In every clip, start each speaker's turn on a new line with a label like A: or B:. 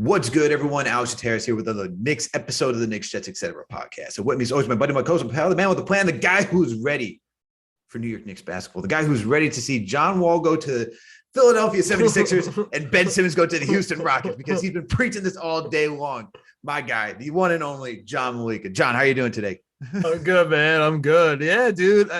A: What's good, everyone? Alex Trataros here with another Knicks episode of the Knicks, Jets, etc. podcast. So with me is always my buddy, my coach, the man with the plan, the guy who's ready for New York Knicks basketball, the guy who's ready to see John Wall go to the Philadelphia 76ers and Ben Simmons go to the Houston Rockets because he's been preaching this all day long. My guy, the one and only John Meleka. John, how are you doing today?
B: I'm good, man. I'm good. Yeah, dude.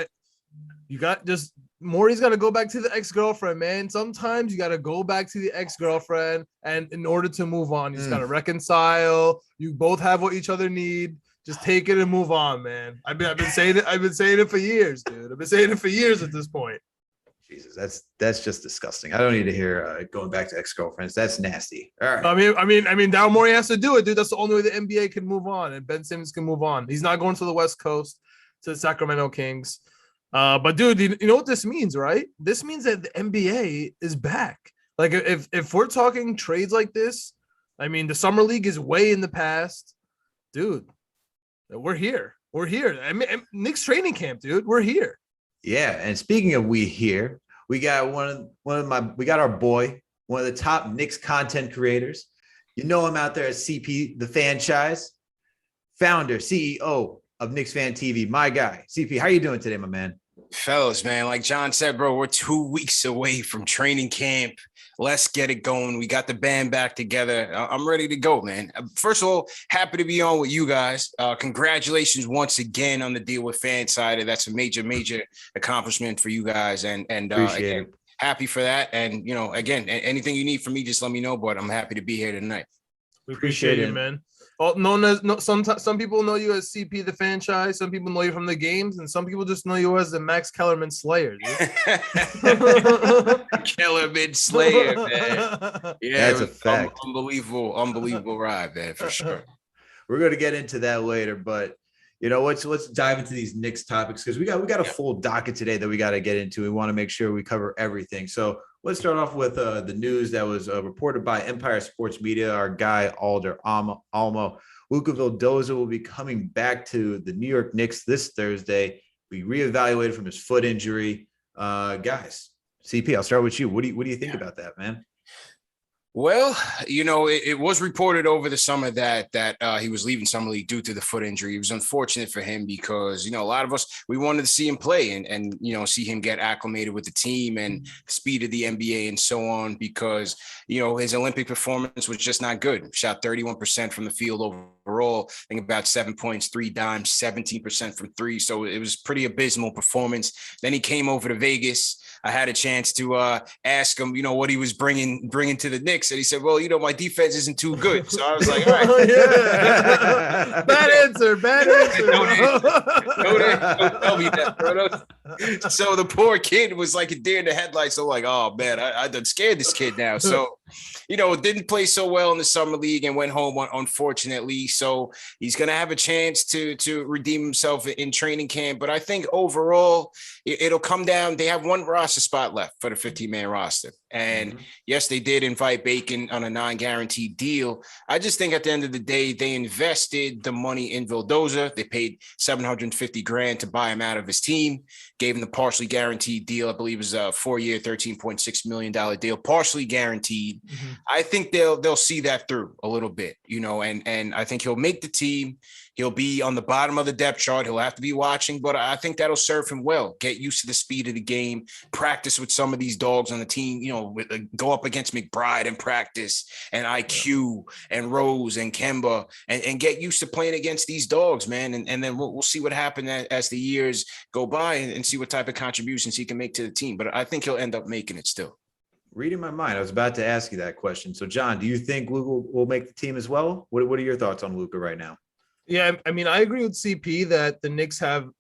B: Maury's got to go back to the ex-girlfriend, man. Sometimes you got to go back to the ex-girlfriend, and in order to move on, you just got to reconcile. You both have what each other need. Just take it and move on, man. I've been saying it. I've been saying it for years, dude. I've been saying it for years at this point.
A: Jesus, that's just disgusting. I don't need to hear going back to ex-girlfriends. That's nasty. All right.
B: I mean, Daryl Morey has to do it, dude. That's the only way the NBA can move on, and Ben Simmons can move on. He's not going to the West Coast, to the Sacramento Kings. But dude, you know what this means, right? This means that the NBA is back. Like if we're talking trades like this, I mean, the summer league is way in the past, dude. We're here. We're here. I mean, Knicks training camp, dude. We're here.
A: Yeah, and speaking of we here, we got we got our boy, one of the top Knicks content creators. You know him out there as CP, the Fanchise, founder, CEO of Knicks Fan TV, my guy. CP, how you doing today, my man?
C: Fellas, man, like John said, bro, we're 2 weeks away from training camp. Let's get it going. We got the band back together. I'm ready to go, man. First of all, happy to be on with you guys. Congratulations once again on the deal with Fanchise. That's a major, major accomplishment for you guys. And again, happy for that. And, you know, again, anything you need from me, just let me know, but I'm happy to be here tonight.
B: We appreciate it, man. Well, some people know you as CP the Fanchise. Some people know you from the games, and some people just know you as the Max Kellerman Slayer.
C: Kellerman Slayer, man. Yeah,
A: that's a fact.
C: Unbelievable ride, man, for sure.
A: We're gonna get into that later, but you know, let's dive into these Knicks topics because we got a full docket today that we got to get into. We want to make sure we cover everything. So let's start off with the news that was reported by Empire Sports Media. Our guy, Alder Almo. Luka Vildoza will be coming back to the New York Knicks this Thursday. We reevaluated from his foot injury. Guys, CP, I'll start with you. What do you think about that, man?
C: Well, you know, it was reported over the summer that he was leaving summer league due to the foot injury. It was unfortunate for him because, you know, a lot of us, we wanted to see him play and you know, see him get acclimated with the team and the speed of the NBA and so on because, you know, his Olympic performance was just not good. Shot 31% from the field overall. I think about 7 points, 3 dimes, 17% from three. So it was pretty abysmal performance. Then he came over to Vegas. I had a chance to ask him, you know, what he was bringing to the Knicks. And he said, well, you know, my defense isn't too good. So I was like, all right.
B: Yeah. Bad answer.
C: Don't tell me that, bro. So the poor kid was like a deer in the headlights. So like, oh, man, I done scared this kid now. So, you know, didn't play so well in the summer league and went home, unfortunately. So he's going to have a chance to redeem himself in training camp. But I think overall, it'll come down. They have one roster spot left for the 15-man roster. And yes, they did invite Bacon on a non-guaranteed deal. I just think at the end of the day, they invested the money in Vildoza. They paid $750,000 to buy him out of his team, gave him the partially guaranteed deal. I believe it was a 4-year, $13.6 million deal, partially guaranteed. I think they'll see that through a little bit, you know, and I think he'll make the team. He'll be on the bottom of the depth chart. He'll have to be watching, but I think that'll serve him well. Get used to the speed of the game, practice with some of these dogs on the team, you know, go up against McBride in practice and IQ and Rose and Kemba and get used to playing against these dogs, man. And then we'll see what happens as the years go by and see what type of contributions he can make to the team. But I think he'll end up making it still.
A: Reading my mind, I was about to ask you that question. So, John, do you think Luka will make the team as well? What are your thoughts on Luka right now?
B: Yeah, I mean, I agree with CP that the Knicks have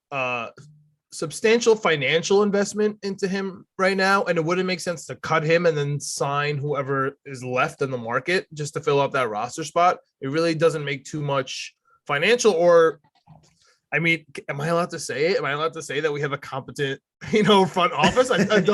B: substantial financial investment into him right now, and it wouldn't make sense to cut him and then sign whoever is left in the market just to fill up that roster spot. It really doesn't make too much financial or I mean, am I allowed to say it? Am I allowed to say that we have a competent, you know, front office? I don't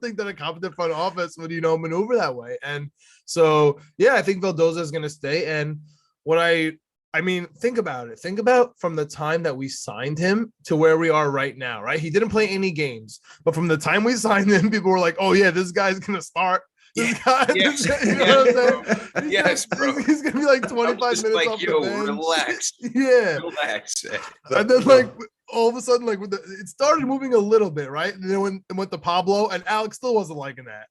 B: think that a competent front office would, you know, maneuver that way. And so, yeah, I think Vildoza is going to stay. And what I mean, think about it. Think about from the time that we signed him to where we are right now, right? He didn't play any games, but from the time we signed him, people were like, oh yeah, this guy's going to start. This guy,
C: Yes.
B: you know what I'm saying?
C: Yes, bro.
B: He's gonna be like 25
C: just
B: minutes
C: like,
B: off
C: yo,
B: the bench.
C: relax.
B: Yeah.
C: Relax.
B: And then like all of a sudden, like it started moving a little bit, right? And then it went to Pablo, and Alex still wasn't liking that.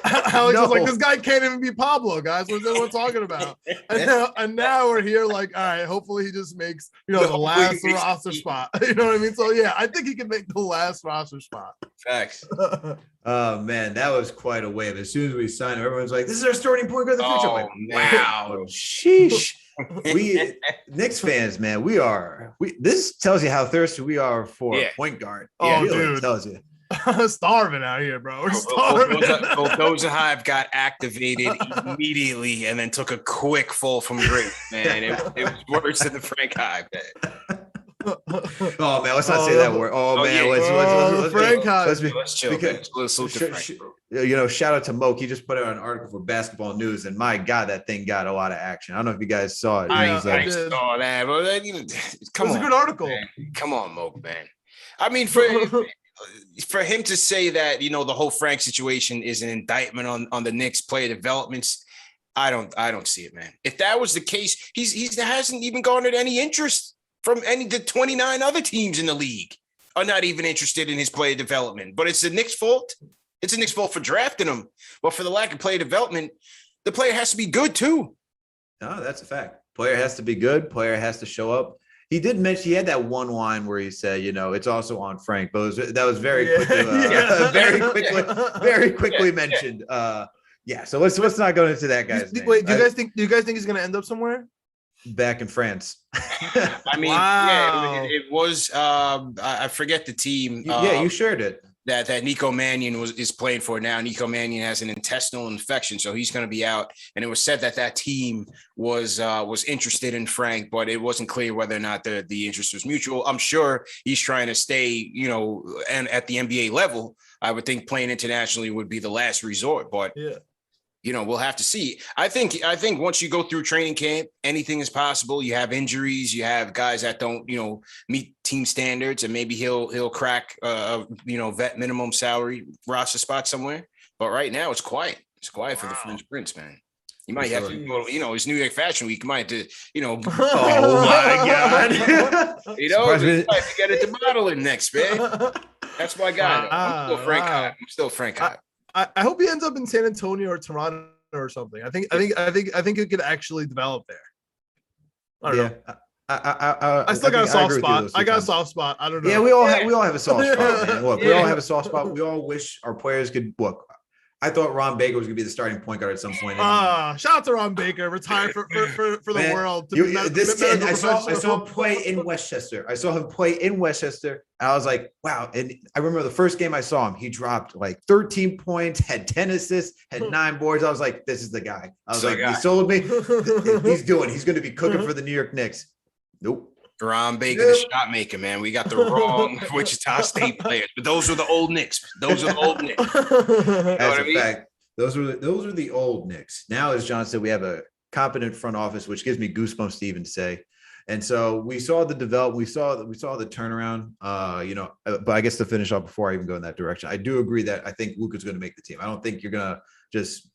B: Alex was like, "This guy can't even be Pablo, guys. What's everyone talking about?" And now we're here, like, all right. Hopefully, he just makes the last roster spot. You know what I mean? So yeah, I think he can make the last roster spot.
C: Facts.
A: Oh man, that was quite a wave. As soon as we signed him, everyone's like, "This is our starting point guard of the future." I'm like, wow, sheesh. We Knicks fans, man, this tells you how thirsty we are for a point guard.
B: Oh,
A: really
B: dude,
A: tells you.
B: Starving out here, bro. We're starving.
C: Those Hive got activated immediately and then took a quick fall from grace, man. It was worse than the Frank Hive.
A: Oh man, let's not say that word. Oh man, let's
B: Frank Hive.
C: Let's chill.
A: Shout out to Moke. He just put out an article for Basketball News, and my God, that thing got a lot of action. I don't know if you guys saw it.
C: I saw that, but come on,
B: it was a good article.
C: Man. Come on, Moke, man. I mean, for him to say that, the whole Frank situation is an indictment on the Knicks player developments, I don't see it, man. If that was the case, he hasn't even garnered any interest from the 29 other teams in the league are not even interested in his player development. But it's the Knicks' fault. It's the Knicks' fault for drafting him. But for the lack of player development, the player has to be good too.
A: No, that's a fact. Player has to be good. Player has to show up. He did mention he had that one line where he said, it's also on Frank, but that was very quickly, very quickly mentioned. So let's not go into that guy's name.
B: Wait, do you guys think he's going to end up somewhere?
A: Back in France.
C: I mean, wow. It was. I forget the team.
A: You shared it.
C: That Nico Mannion is playing for now. Nico Mannion has an intestinal infection, so he's going to be out. And it was said that team was interested in Frank, but it wasn't clear whether or not the interest was mutual. I'm sure he's trying to stay, and at the NBA level. I would think playing internationally would be the last resort, but we'll have to see. I think once you go through training camp, anything is possible. You have injuries, you have guys that don't, meet team standards, and maybe he'll crack vet minimum salary roster spot somewhere. But right now it's quiet. It's quiet for the French Prince, man. You might have to go, his New York Fashion Week. You might have to,
A: oh my God.
C: You might have to get into modeling next, man. That's my guy. I'm still Frank Hyde.
B: I hope he ends up in San Antonio or Toronto or something. I think it could actually develop there. I don't know. I still got a soft spot. I got a soft spot. I don't know.
A: Yeah, we all have a soft spot, man. Look, we all have a soft spot. We all wish our players could look. I thought Ron Baker was going to be the starting point guard at some point.
B: Shout out to Ron Baker, retired for the world.
A: I saw him play in Westchester. And I was like, wow. And I remember the first game I saw him, he dropped like 13 points, had 10 assists, had 9 boards. I was like, this is the guy. I was he sold me. He's going to be cooking for the New York Knicks. Nope.
C: Ron Baker, the shot maker, man. We got the wrong Wichita State players, but those were the old Knicks. Those are the old Knicks.
A: That's a fact. Those are the old Knicks. Now, as John said, we have a competent front office, which gives me goosebumps to even say. And so we saw the development. We saw the turnaround. But I guess to finish off before I even go in that direction, I do agree that I think Luka's going to make the team. I don't think you're going to just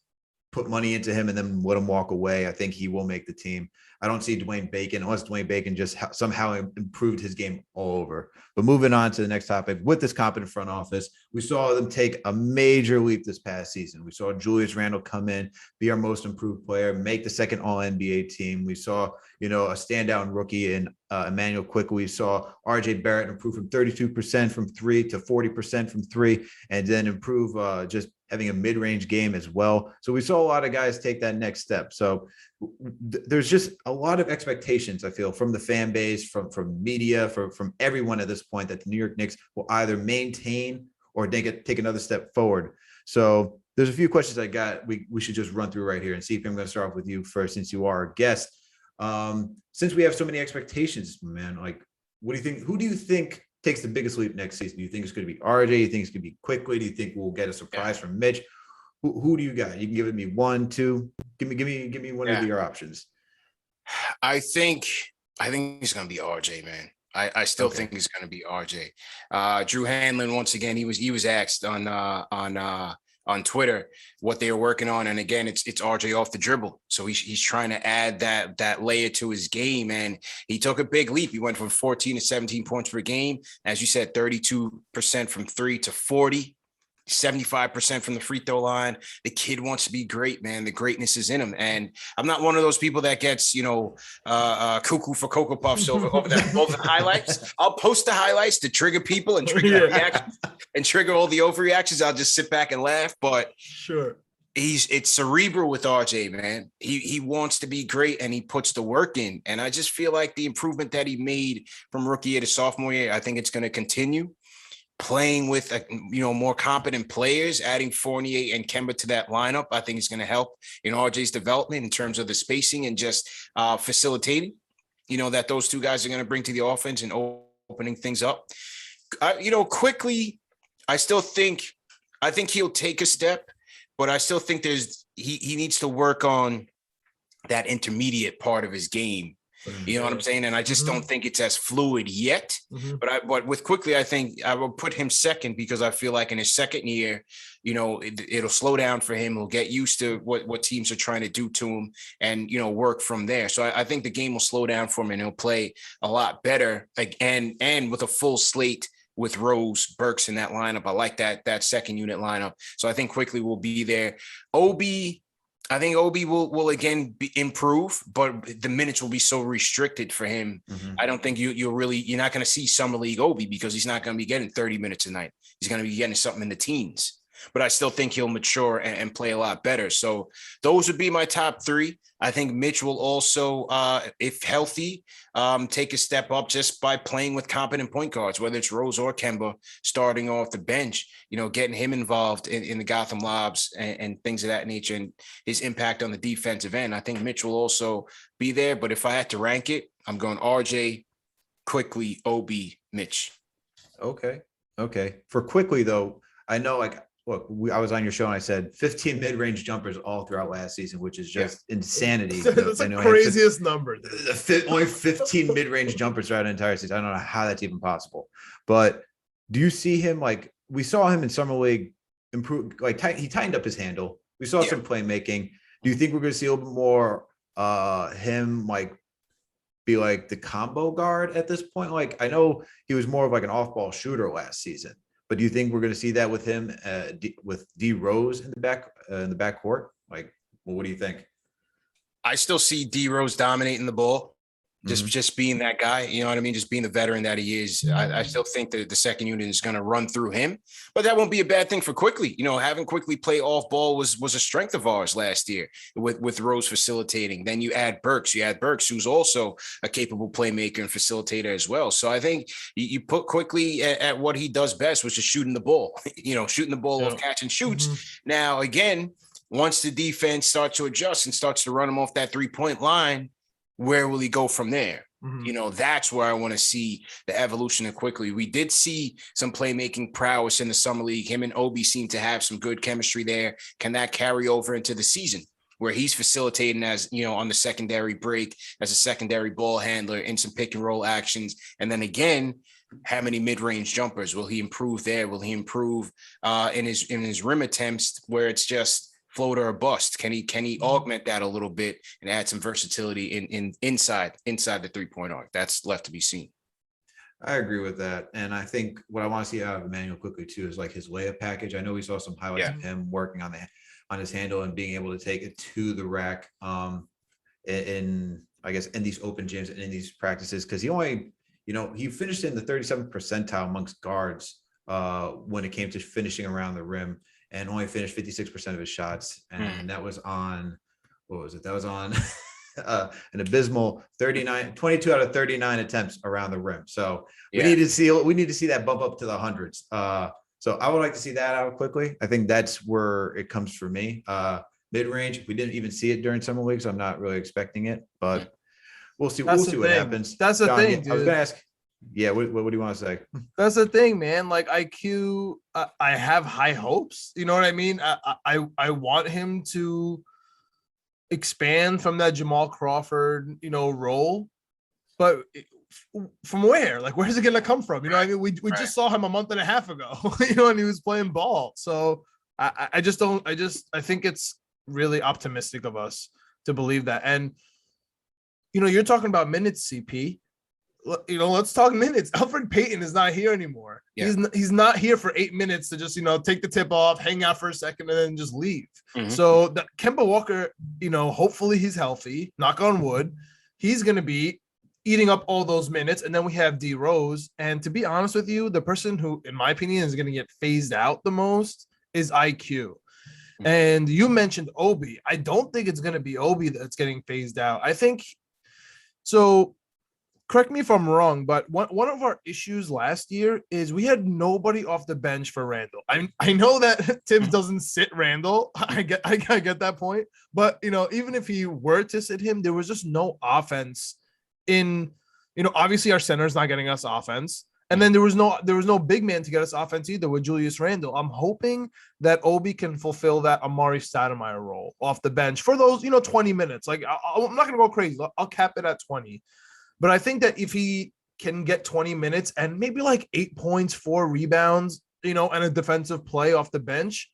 A: put money into him and then let him walk away. I think he will make the team. I don't see Dwayne Bacon unless Dwayne Bacon just somehow improved his game all over. But moving on to the next topic, with this competent front office, we saw them take a major leap this past season. We saw Julius Randle come in, be our most improved player, make the second All-NBA team. We saw, a standout rookie in Emmanuel Quickly. We saw RJ Barrett improve from 32% from 3 to 40% from 3, and then improve just having a mid-range game as well. So we saw a lot of guys take that next step. So there's just a lot of expectations, I feel, from the fan base, from media, from everyone at this point, that the New York Knicks will either maintain or take another step forward. So there's a few questions I got. We should just run through right here and see if I'm going to start off with you first, since you are our guest. Since we have so many expectations, man, like, what do you think? Who do you think takes the biggest leap next season? Do you think it's going to be RJ? Do you think it's going to be Quickly? Do you think we'll get a surprise from Mitch? Who do you got? You can give it me 1, 2. Give me one of your options.
C: I think he's going to be RJ, man. I still think he's going to be RJ. Drew Hanlon, once again, he was asked on on Twitter what they were working on. And again, it's RJ off the dribble. So he's trying to add that layer to his game. And he took a big leap. He went from 14 to 17 points per game. As you said, 32% from 3 to 40. 75% from the free throw line. The kid wants to be great, man. The greatness is in him. And I'm not one of those people that gets, cuckoo for Cocoa Puffs over the highlights. I'll post the highlights to trigger people and trigger reactions and trigger all the overreactions. I'll just sit back and laugh. But
B: sure,
C: it's cerebral with RJ, man. He wants to be great and he puts the work in. And I just feel like the improvement that he made from rookie year to sophomore year, I think it's going to continue. Playing with more competent players, adding Fournier and Kemba to that lineup, I think is going to help in RJ's development in terms of the spacing and just facilitating, that those two guys are going to bring to the offense and opening things up. Quickly, I think he'll take a step, but I still think he needs to work on that intermediate part of his game. You know what I'm saying? And I just don't think it's as fluid yet. But with Quickly, I think I will put him second because I feel like in his second year, it'll slow down for him. He'll get used to what teams are trying to do to him and, work from there. So I think the game will slow down for him and he'll play a lot better and with a full slate with Rose, Burks in that lineup. I like that second unit lineup. So I think Quickly will be there. I think Obi will again improve, but the minutes will be so restricted for him. I don't think you're not going to see summer league Obi because he's not going to be getting 30 minutes a night. He's going to be getting something in the teens, but I still think he'll mature and play a lot better. So those would be my top three. I think Mitch will also, if healthy, take a step up just by playing with competent point guards, whether it's Rose or Kemba starting off the bench, getting him involved in the Gotham lobs and things of that nature and his impact on the defensive end. I think Mitch will also be there, but if I had to rank it, I'm going RJ, Quickly, Obi, Mitch.
A: Okay. For Quickly though, I know I was on your show and I said 15 mid-range jumpers all throughout last season, which is just insanity.
B: That's the craziest number.
A: Only 15 mid-range jumpers throughout an entire season. I don't know how that's even possible. But do you see him we saw him in summer league improve? He tightened up his handle. We saw some playmaking. Do you think we're going to see a little bit more him be the combo guard at this point? I know he was more of an off-ball shooter last season. But do you think we're going to see that with him, with D Rose in the backcourt? What do you think?
C: I still see D Rose dominating the ball, just being that guy. You know what I mean? Just being the veteran that he is. I still think that the second unit is going to run through him, but that won't be a bad thing for Quickly. Having Quickly play off ball was a strength of ours last year with Rose facilitating. Then you add Burks. Who's also a capable playmaker and facilitator as well. So I think you put Quickly at what he does best, which is shooting the ball. Shooting the ball off catch and shoots. Now again, once the defense starts to adjust and starts to run him off that 3-point line, where will he go from there? That's where I want to see the evolution of Quickly. We did see some playmaking prowess in the summer league. Him and Obi seem to have some good chemistry there. Can that carry over into the season where he's facilitating as, on the secondary break as a secondary ball handler in some pick and roll actions? And then again, how many mid-range jumpers will he improve there? Will he improve in his rim attempts where it's just floater or bust? Can he augment that a little bit and add some versatility inside the 3-point arc? That's left to be seen.
A: I agree with that. And I think what I want to see out of Emmanuel Quickly too is his layup package. I know we saw some highlights of him working on his handle and being able to take it to the rack in these open gyms and in these practices. Cause he only, he finished in the 37th percentile amongst guards when it came to finishing around the rim, and only finished 56% of his shots. And that was on, what was it? That was on an abysmal 22 out of 39 attempts around the rim. So we need to see that bump up to the hundreds. So I would like to see that out Quickly. I think that's where it comes for me. Mid-range, we didn't even see it during summer league, so I'm not really expecting it, but we'll see. We'll see what happens.
B: That's the thing, dude.
A: I was going to ask, what do you want to say?
B: That's the thing, man. IQ, I have high hopes. You know what I mean? I want him to expand from that Jamal Crawford, role, but from where? Where's it going to come from? We just saw him a month and a half ago, and he was playing ball. So I just don't. I think it's really optimistic of us to believe that. And you're talking about minutes, CP. Let's talk minutes. Alfred Payton is not here anymore.
C: Yeah.
B: He's not here for 8 minutes to just take the tip off, hang out for a second, and then just leave.
C: Mm-hmm.
B: So Kemba Walker, hopefully he's healthy. Knock on wood. He's going to be eating up all those minutes, and then we have D Rose. And to be honest with you, the person who, in my opinion, is going to get phased out the most is IQ. And you mentioned Obi. I don't think it's going to be Obi that's getting phased out. I think so. Correct me if I'm wrong, but one of our issues last year is we had nobody off the bench for Randall. I know that Tibbs doesn't sit Randall. I get that point, but even if he were to sit him, there was just no offense in. Obviously our center is not getting us offense, and then there was no big man to get us offense either with Julius Randle. I'm hoping that Obi can fulfill that Amari Stoudemire role off the bench for those 20 minutes. Like I'm not gonna go crazy. I'll cap it at 20. But I think that if he can get 20 minutes and maybe like 8 points, 4 rebounds, and a defensive play off the bench,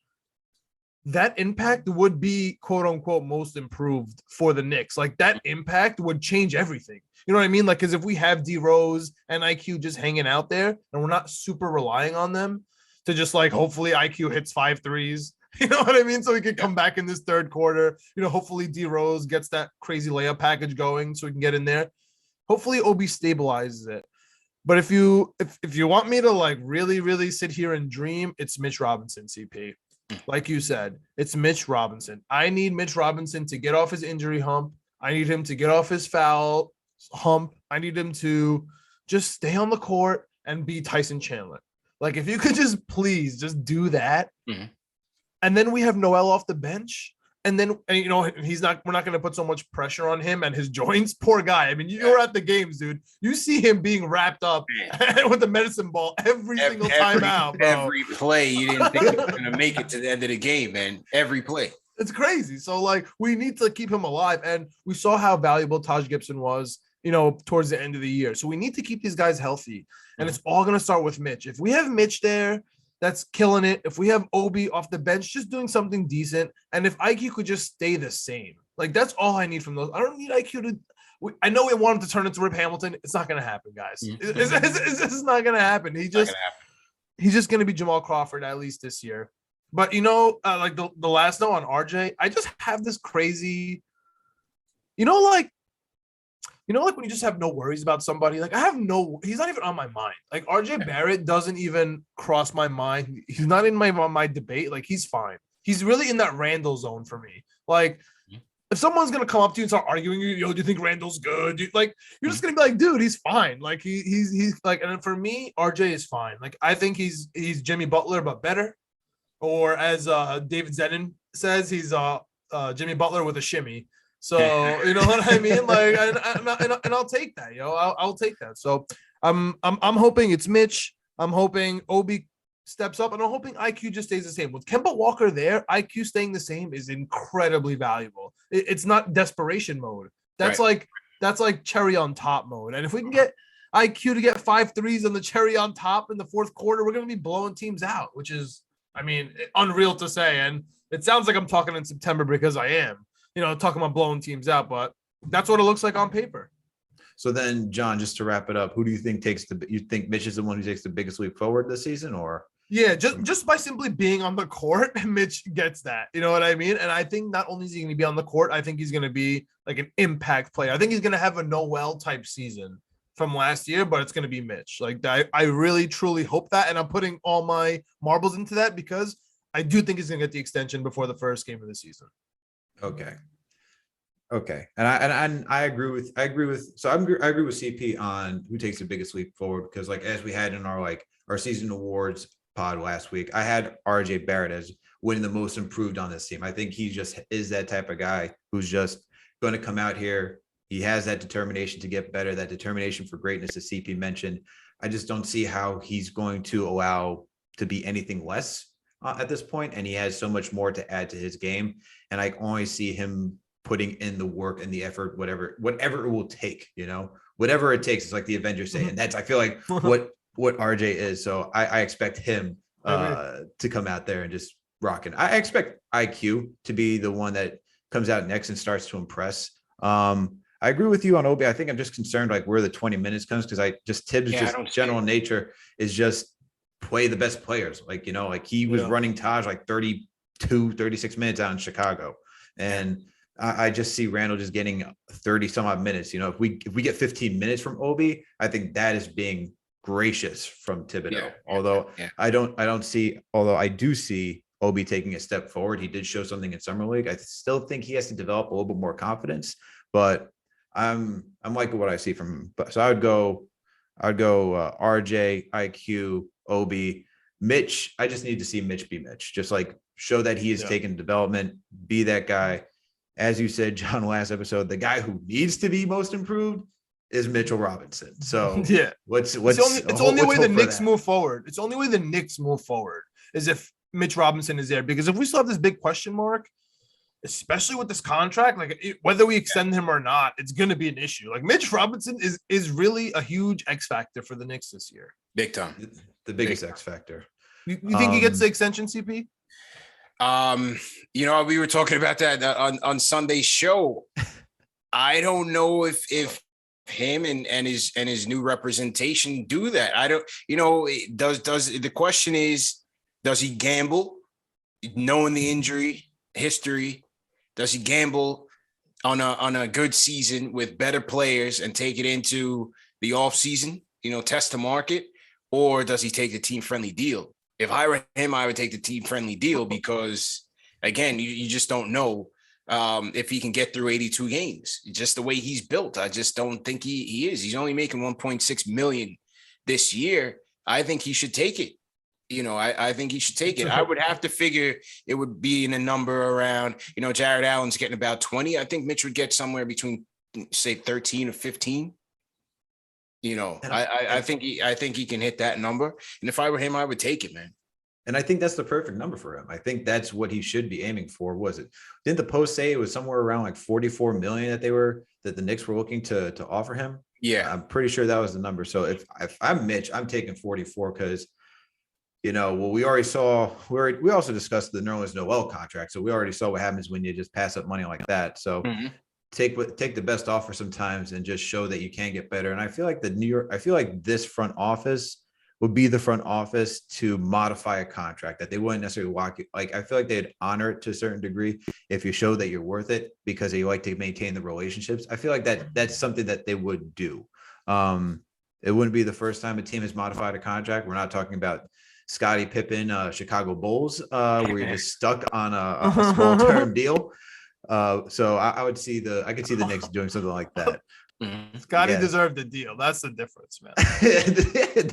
B: that impact would be quote unquote most improved for the Knicks. Like that impact would change everything. You know what I mean? Like, because if we have D Rose and IQ just hanging out there and we're not super relying on them to just like, hopefully IQ hits 5 threes. You know what I mean? So we can come back in this third quarter. Hopefully D Rose gets that crazy layup package going so we can get in there. Hopefully Obi stabilizes it. But if you want me to like really, really sit here and dream, it's Mitch Robinson, CP. Like you said, it's Mitch Robinson. I need Mitch Robinson to get off his injury hump. I need him to get off his foul hump. I need him to just stay on the court and be Tyson Chandler. Like if you could just please just do that. Mm-hmm. And then we have Noel off the bench. And then, we're not going to put so much pressure on him and his joints. Poor guy. I mean, you were at the games, dude. You see him being wrapped up with the medicine ball every single time out, bro.
C: Every play, you didn't think he was going to make it to the end of the game, man. Every play.
B: It's crazy. So, like, we need to keep him alive. And we saw how valuable Taj Gibson was, towards the end of the year. So we need to keep these guys healthy. And it's all going to start with Mitch. If we have Mitch there, that's killing it. If we have Obi off the bench, just doing something decent. And if IQ could just stay the same, like that's all I need from those. I don't need IQ to. I know we want him to turn into Rip Hamilton. It's not going to happen, guys. It's not going to happen. He's just going to be Jamal Crawford at least this year. But like the last note on RJ, I just have this crazy, like when you just have no worries about somebody, like he's not even on my mind. Like RJ Barrett doesn't even cross my mind. He's not in my debate. Like he's fine. He's really in that Randall zone for me. Like if someone's going to come up to you and start arguing, do you think Randall's good? You're just going to be like, dude, he's fine. Like he's like, and for me, RJ is fine. Like I think he's Jimmy Butler, but better. Or as David Zenon says, he's Jimmy Butler with a shimmy. So you know what I mean, like, and I'll take that, I'll take that. So I'm hoping it's Mitch. I'm hoping Obi steps up, and I'm hoping IQ just stays the same. With Kemba Walker there, IQ staying the same is incredibly valuable. It's not desperation mode. That's right. That's like cherry on top mode. And if we can get IQ to get 5 threes on the cherry on top in the fourth quarter, we're going to be blowing teams out, which is, unreal to say. And it sounds like I'm talking in September because I am. Talking about blowing teams out, but that's what it looks like on paper.
A: So then, John, just to wrap it up, who do you think you think Mitch is the one who takes the biggest leap forward this season, or?
B: Yeah, just by simply being on the court, Mitch gets that. You know what I mean? And I think not only is he going to be on the court, I think he's going to be like an impact player. I think he's going to have a Noel type season from last year, but it's going to be Mitch. Like I really, truly hope that. And I'm putting all my marbles into that because I do think he's going to get the extension before the first game of the season.
A: Okay. And I agree with CP on who takes the biggest leap forward, because like as we had in our season awards pod last week, I had RJ Barrett as winning the most improved on this team. I think he just is that type of guy who's just going to come out here. He has that determination to get better, that determination for greatness, as CP mentioned. I just don't see how he's going to allow to be anything less at this point, and he has so much more to add to his game, and I only see him putting in the work and the effort, whatever it will take, whatever it takes. It's like the Avengers say, and that's, I feel like what RJ is. So I expect him to come out there and just rocking. I expect IQ to be the one that comes out next and starts to impress. I agree with you on Obi. I think I'm just concerned like where the 20 minutes comes because Tibbs just general nature is just play the best players. Like, like he was running Taj like 32, 36 minutes out in Chicago. And I just see Randall just getting 30 some odd minutes. If we get 15 minutes from Obi, I think that is being gracious from Thibodeau. Although I do see Obi taking a step forward. He did show something in summer league. I still think he has to develop a little bit more confidence, but I'm liking what I see from him. So I'd go RJ, IQ, Obi, Mitch. I just need to see Mitch be Mitch. Just like show that he is taking development, be that guy. As you said, John, last episode, the guy who needs to be most improved is Mitchell Robinson. So it's the only way the Knicks move forward.
B: It's the only way the Knicks move forward is if Mitch Robinson is there, because if we still have this big question mark, especially with this contract, like whether we extend him or not, it's going to be an issue. Like Mitch Robinson is really a huge X factor for the Knicks this year.
C: Big time.
A: The biggest X factor.
B: You think he gets the extension, CP?
C: We were talking about that on Sunday's show. I don't know if him and his new representation do that. I don't, does the question is, does he gamble knowing the injury history? Does he gamble on a good season with better players and take it into the off season, test the market, or does he take the team friendly deal? If I were him, I would take the team friendly deal because again, you just don't know if he can get through 82 games. Just the way he's built, I just don't think he is. He's only making 1.6 million this year. I think he should take it. I think he should take it. I would have to figure it would be in a number around, Jared Allen's getting about 20. I think Mitch would get somewhere between, say, 13 or 15. I think he can hit that number. And if I were him, I would take it, man.
A: And I think that's the perfect number for him. I think that's what he should be aiming for. Didn't the Post say it was somewhere around like 44 million that the Knicks were looking to offer him?
C: Yeah.
A: I'm pretty sure that was the number. So if I'm Mitch, I'm taking 44 because we also discussed the Nerlens Noel contract. So we already saw what happens when you just pass up money like that. So take the best offer sometimes and just show that you can get better. And I feel like this front office would be the front office to modify a contract that they wouldn't necessarily walk it. Like, I feel like they'd honor it to a certain degree if you show that you're worth it because they like to maintain the relationships. I feel like that's something that they would do. It wouldn't be the first time a team has modified a contract. We're not talking about Scottie Pippen, Chicago Bulls, where you're just stuck on a small term deal. So I could see the Knicks doing something like that.
B: Scottie deserved the deal. That's the difference, man.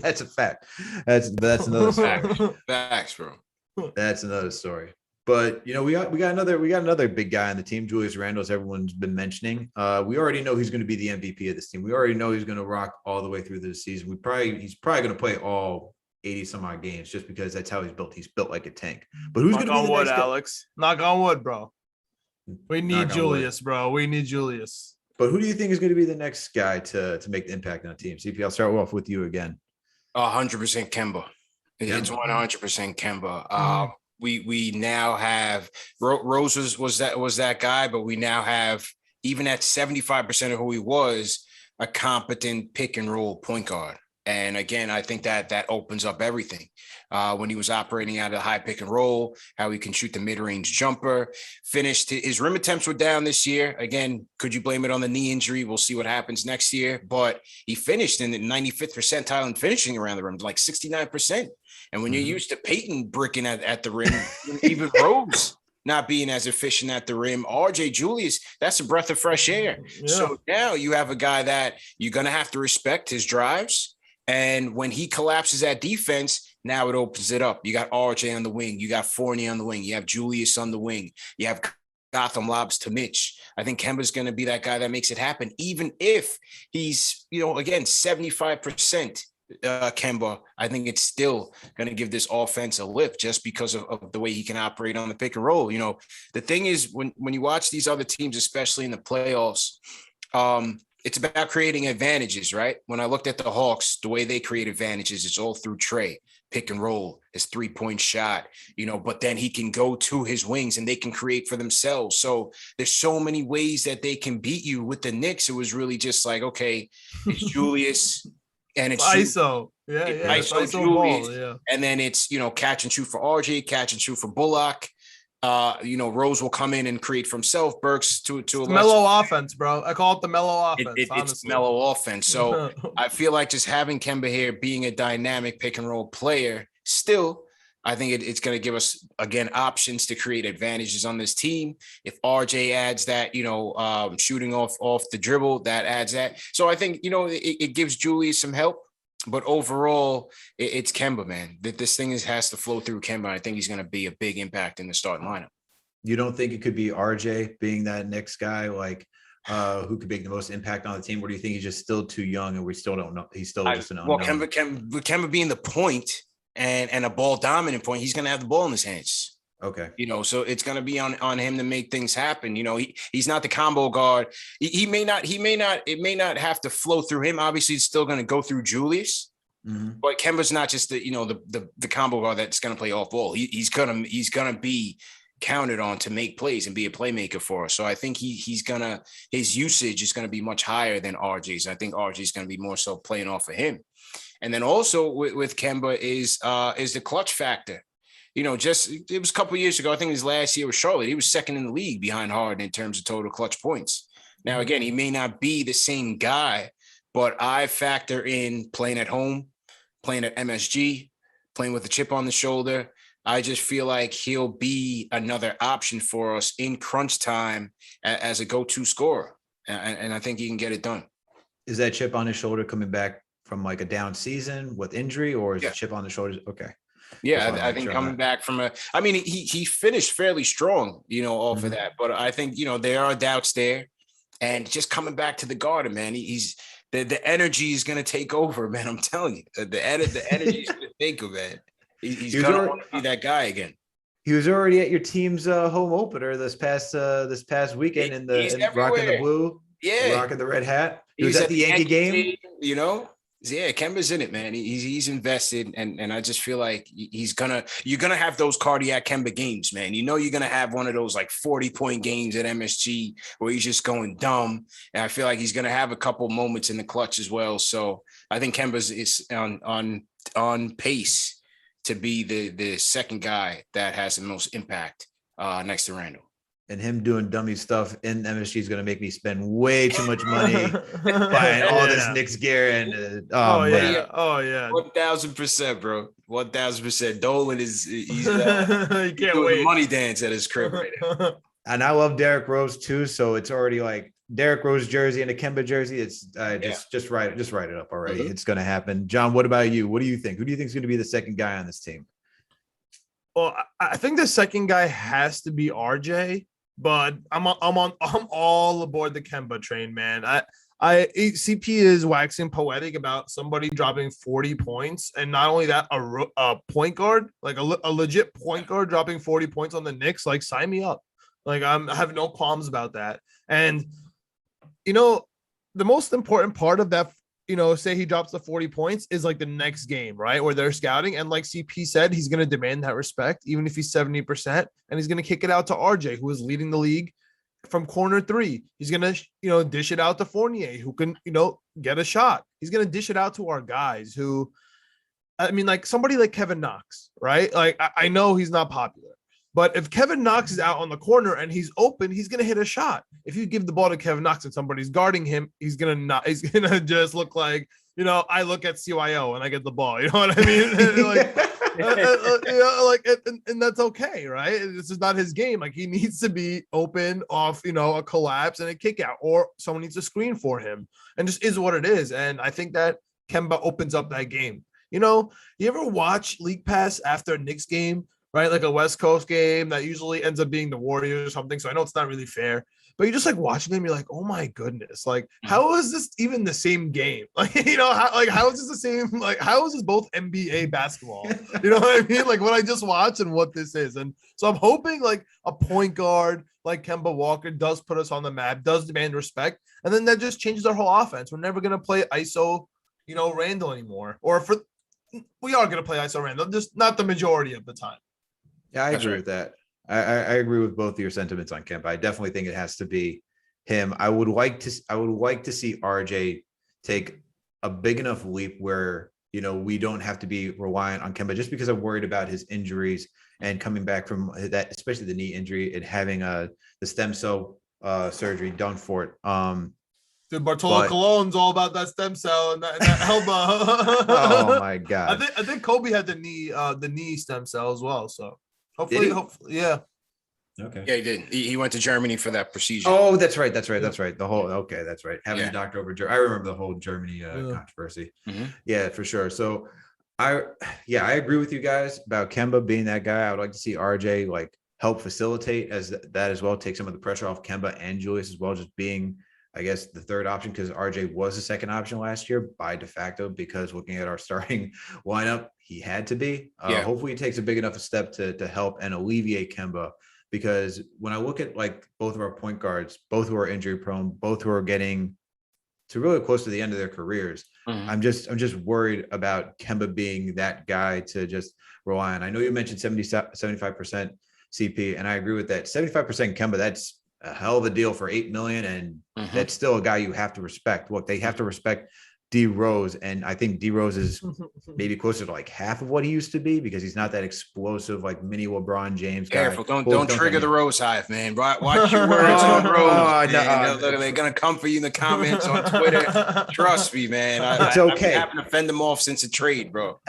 A: That's a fact. That's another story.
C: Facts, bro.
A: That's another story. But we got another big guy on the team, Julius Randle, as everyone's been mentioning. We already know he's going to be the MVP of this team. We already know he's going to rock all the way through this season. He's probably going to play all 80 some odd games just because that's how he's built. He's built like a tank. But who's going to be the next guy?
B: Alex? Knock on wood, bro. We need Julius, bro. We need Julius.
A: But who do you think is going to be the next guy to make the impact on the team? CP, I'll start off with you again.
C: 100% Kemba. It's 100% Kemba. We now have Rose was that guy, but we now have, even at 75% of who he was, a competent pick and roll point guard. And again, I think that opens up everything. When he was operating out of the high pick and roll, how he can shoot the mid-range jumper, his rim attempts were down this year. Again, could you blame it on the knee injury? We'll see what happens next year. But he finished in the 95th percentile in finishing around the rim, like 69%. And when you're used to Peyton bricking at the rim, even Rose not being as efficient at the rim, RJ Julius, that's a breath of fresh air. Yeah. So now you have a guy that you're going to have to respect his drives. And when he collapses at defense, now it opens it up. You got RJ on the wing. You got Fournier on the wing. You have Julius on the wing. You have Gotham lobs to Mitch. I think Kemba's going to be that guy that makes it happen, even if he's, again, 75% Kemba. I think it's still going to give this offense a lift just because of the way he can operate on the pick and roll. The thing is, when you watch these other teams, especially in the playoffs, it's about creating advantages, right? When I looked at the Hawks, the way they create advantages, it's all through Trey. pick and roll, his 3-point shot, but then he can go to his wings and they can create for themselves. So there's so many ways that they can beat you. With the Knicks, it was really just like, okay, it's Julius and it's
B: ISO. Yeah,
C: ISO Julius. Ball, yeah. And then it's, catch and shoot for RJ, catch and shoot for Bullock. Rose will come in and create for himself. Burks to a
B: mellow offense, bro. I call it the mellow offense.
C: It's mellow offense. So I feel like just having Kemba here being a dynamic pick and roll player, still, I think it's going to give us again options to create advantages on this team. If RJ adds that, shooting off the dribble, that adds that. So I think it gives Julius some help. But overall, it's Kemba, man. That this thing has to flow through Kemba. I think he's going to be a big impact in the starting lineup.
A: You don't think it could be RJ being that Knicks guy, like who could make the most impact on the team? Or do you think he's just still too young and we still don't know? He's still just an unknown.
C: Well, Kemba being the point and a ball dominant point, he's going to have the ball in his hands.
A: Okay.
C: So it's going to be on him to make things happen. He's not the combo guard. It may not have to flow through him. Obviously, it's still going to go through Julius. Mm-hmm. But Kemba's not just the combo guard that's going to play off ball. He's gonna be counted on to make plays and be a playmaker for us. So I think his usage is gonna be much higher than RJ's. I think RJ's gonna be more so playing off of him. And then also with Kemba is the clutch factor. It was a couple of years ago. I think his last year with Charlotte, he was second in the league behind Harden in terms of total clutch points. Now, again, he may not be the same guy, but I factor in playing at home, playing at MSG, playing with a chip on the shoulder. I just feel like he'll be another option for us in crunch time as a go-to scorer. And I think he can get it done.
A: Is that chip on his shoulder coming back from like a down season with injury, or is it chip on the shoulders? Okay.
C: Yeah, I think coming back from he finished fairly strong, off of that. But I think, there are doubts there. And just coming back to the Garden, man, he's the energy is going to take over, man. I'm telling you, the energy is going to take over, man. He's going to want to be that guy again.
A: He was already at your team's home opener this past weekend in rocking the blue, rocking the red hat. He was at the Yankee game.
C: Yeah, Kemba's in it, man. He's invested, and I just feel like you're gonna have those cardiac Kemba games, man. You're gonna have one of those like 40-point games at MSG where he's just going dumb, and I feel like he's gonna have a couple moments in the clutch as well. So I think Kemba's is on pace to be the second guy that has the most impact next to Randall.
A: And him doing dummy stuff in MSG is going to make me spend way too much money buying all this Knicks gear. And
C: 1,000%, bro. 1,000%. Dolan he's doing the money dance at his crib right now.
A: And I love Derrick Rose too. So it's already like Derrick Rose jersey and a Kemba jersey. It's just write it up already. Mm-hmm. It's going to happen. John, what about you? What do you think? Who do you think is going to be the second guy on this team?
B: Well, I think the second guy has to be RJ. But I'm all aboard the Kemba train, man. CP is waxing poetic about somebody dropping 40 points, and not only that, a point guard, like a legit point guard dropping 40 points on the Knicks. Like, sign me up. Like, I have no qualms about that. And the most important part of that, say he drops the 40 points is like the next game, right? Where they're scouting. And like CP said, he's going to demand that respect, even if he's 70%, and he's going to kick it out to RJ, who is leading the league from corner three. He's going to, dish it out to Fournier, who can, get a shot. He's going to dish it out to our guys who, like somebody like Kevin Knox, right? Like I know he's not popular, but if Kevin Knox is out on the corner and he's open, he's going to hit a shot. If you give the ball to Kevin Knox and somebody's guarding him, he's going to just look like, I look at CYO and I get the ball. You know what I mean? And that's okay, right? This is not his game. Like, he needs to be open off, a collapse and a kick out, or someone needs to screen for him, and just is what it is. And I think that Kemba opens up that game. You ever watch League Pass after a Knicks game? Right, like a West Coast game that usually ends up being the Warriors or something. So I know it's not really fair, but you're just like watching them. You're like, oh my goodness, like how is this even the same game? Like, how is this the same? Like, how is this both NBA basketball? You know what I mean? Like what I just watched and what this is. And so I'm hoping like a point guard like Kemba Walker does put us on the map, does demand respect, and then that just changes our whole offense. We're never gonna play ISO, Randall anymore, or we are going to play ISO random, just not the majority of the time.
A: Yeah, I
C: That's
A: agree
C: right.
A: with that. I agree with both of your sentiments on Kemba. I definitely think it has to be him. I would like to see RJ take a big enough leap where, you know, we don't have to be reliant on Kemba, just because I'm worried about his injuries and coming back from that, especially the knee injury, and having the stem cell surgery done for it.
B: Dude, Bartolo Colon's all about that stem cell and that elbow.
A: Oh my God.
B: I think Kobe had the knee stem cell as well. So hopefully, yeah.
A: Okay.
C: Yeah, he did. He went to Germany for that procedure.
A: Oh, that's right. That's right. That's right. The whole, okay, that's right. Having the doctor over I remember the whole Germany controversy.
C: Mm-hmm.
A: Yeah, for sure. So I agree with you guys about Kemba being that guy. I would like to see RJ like help facilitate that as well, take some of the pressure off Kemba and Julius as well, just being, I guess, the third option, because RJ was the second option last year by de facto, because looking at our starting lineup, he had to be. Hopefully he takes a big enough a step to help and alleviate Kemba, because when I look at like both of our point guards, both who are injury prone, both who are getting to really close to the end of their careers, I'm just worried about Kemba being that guy to just rely on. I know you mentioned 75% CP, and I agree with that. 75% Kemba, that's a hell of a deal for $8 million, and that's still a guy you have to respect. Look, they have to respect D Rose, and I think D Rose is maybe closer to like half of what he used to be, because he's not that explosive like mini LeBron James guy.
C: Careful, don't trigger the Rose Hive, man. Watch your words on Rose. They're gonna come for you in the comments on Twitter. Trust me, man.
A: It's okay.
C: I've been having to fend them off since a trade, bro.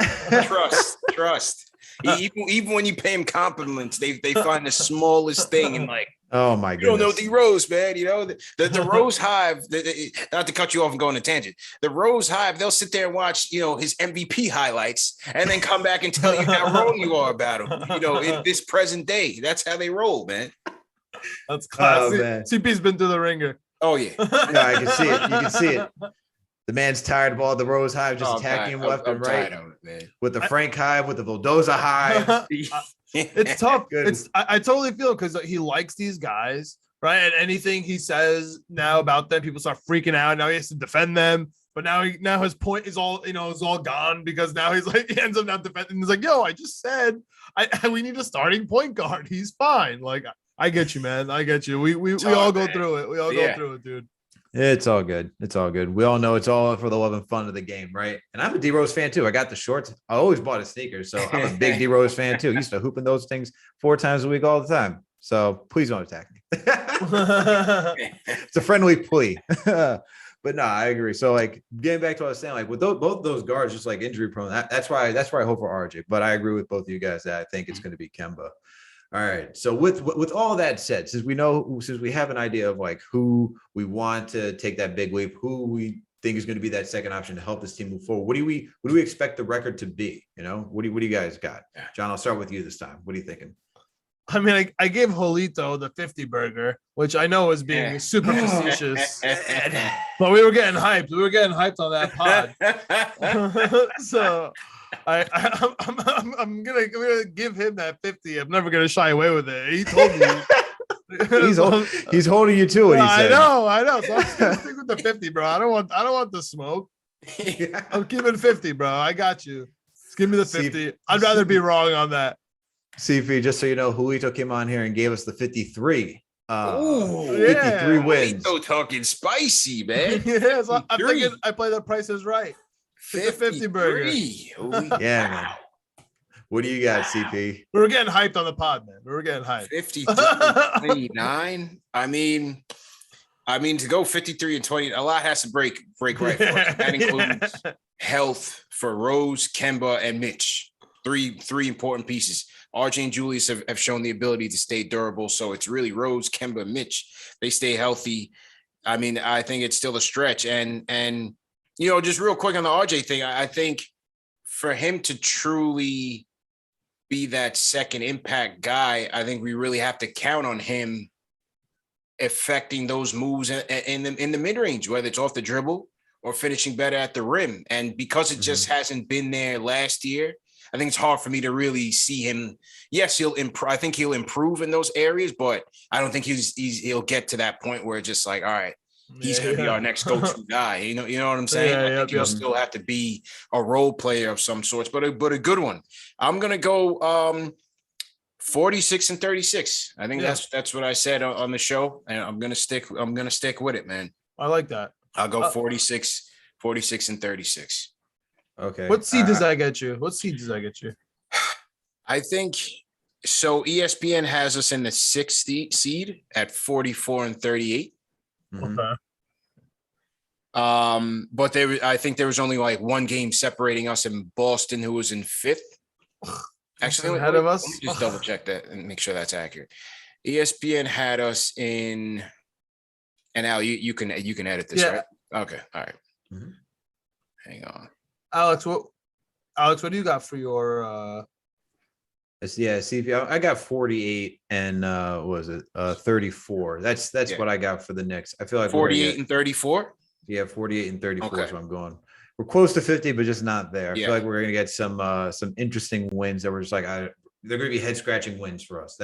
C: Trust. Even when you pay him compliments, they find the smallest thing and like,
A: oh my goodness,
C: you don't know D Rose, man. You know the Rose Hive. Not to cut you off and go on a tangent. The Rose Hive, they'll sit there and watch, you know, his MVP highlights, and then come back and tell you how wrong you are about him. You know, in this present day, that's how they roll, man.
B: That's classic. CP's been through the ringer.
C: Oh yeah,
A: I can see it. You can see it. The man's tired of all the Rose Hive just attacking him left and right. With the Frank Hive, with the Vildoza Hive.
B: It's tough. I totally feel, because he likes these guys, right? And anything he says now about them, people start freaking out. Now he has to defend them. But now his point is all, you know, is all gone, because now he's like, he ends up not defending. He's like, yo, I just said we need a starting point guard. He's fine. Like, I get you, man. I get you. We all go through it. We all go through it, dude.
A: It's all good. It's all good. We all know it's all for the love and fun of the game, right? And I'm a D Rose fan too. I got the shorts. I always bought his sneakers, so I'm a big D Rose fan too. Used to hoop in those things 4 times a week all the time. So please don't attack me. It's a friendly plea. But no, I agree. So like, getting back to what I was saying, like with both those guards, just like injury prone, that's why I hope for RJ. But I agree with both of you guys that I think it's going to be Kemba. All right. So with all that said, since we have an idea of like who we want to take that big leap, who we think is going to be that second option to help this team move forward, what do we expect the record to be? You know, what do you guys got? John, I'll start with you this time. What are you thinking?
B: I mean, I gave Jolito the 50 burger, which I know is being super facetious, but we were getting hyped. We were getting hyped on that pod. So I'm gonna give him that 50. I'm never gonna shy away with it. He told me
A: he's holding you to it.
B: I know. So I'm gonna stick with the 50, bro. I don't want the smoke. I'm keeping 50, bro. I got you. Just give me the 50. I'd rather be wrong on that.
A: CP, just so you know, Julito came on here and gave us the 53.
C: 53
A: wins.
C: Julito talking spicy, man.
B: Yeah, so I'm thinking I play the prices right. 50 burger.
A: Yeah, man. What do you got, CP?
B: We were getting hyped on the pod, man. We were getting hyped.
C: 53-29. I mean, to go 53 and 20, a lot has to break right for us. That includes health for Rose, Kemba, and Mitch. Three important pieces. RJ and Julius have shown the ability to stay durable. So it's really Rose, Kemba, Mitch. They stay healthy. I mean, I think it's still a stretch. And you know, just real quick on the RJ thing, I think for him to truly be that second impact guy, I think we really have to count on him affecting those moves in the mid-range, whether it's off the dribble or finishing better at the rim. And because it just hasn't been there last year, I think it's hard for me to really see him. Yes, he'll improve. I think he'll improve in those areas, but I don't think he'll get to that point where it's just like, all right, he's going to be our next go-to guy. You know what I'm saying? I think he'll still have to be a role player of some sorts, but a good one. I'm going to go 46 and 36. I think that's what I said on the show, and I'm going to stick with it, man.
B: I like that.
C: I'll go 46 and 36.
A: Okay.
B: What seed does that get you?
C: I think so. ESPN has us in the 6th seed at 44 and 38.
A: Mm-hmm.
B: Okay.
C: But I think there was only like one game separating us and Boston, who was in 5th. Actually,
B: ahead of us.
C: Let me just double check that and make sure that's accurate. ESPN had us in, and Al, you can edit this, right? Okay, all right.
A: Mm-hmm.
C: Hang on,
B: Alex. What do you got for your?
A: See, I got 48 and what was it 34. That's what I got for the Knicks. I feel like
C: 48 and 34.
A: Yeah, 48 and 34
C: Okay.
A: is what I'm going. We're close to 50, but just not there. I
C: Yeah.
A: feel like we're gonna get some interesting wins that we're just like they're gonna be head scratching wins for us.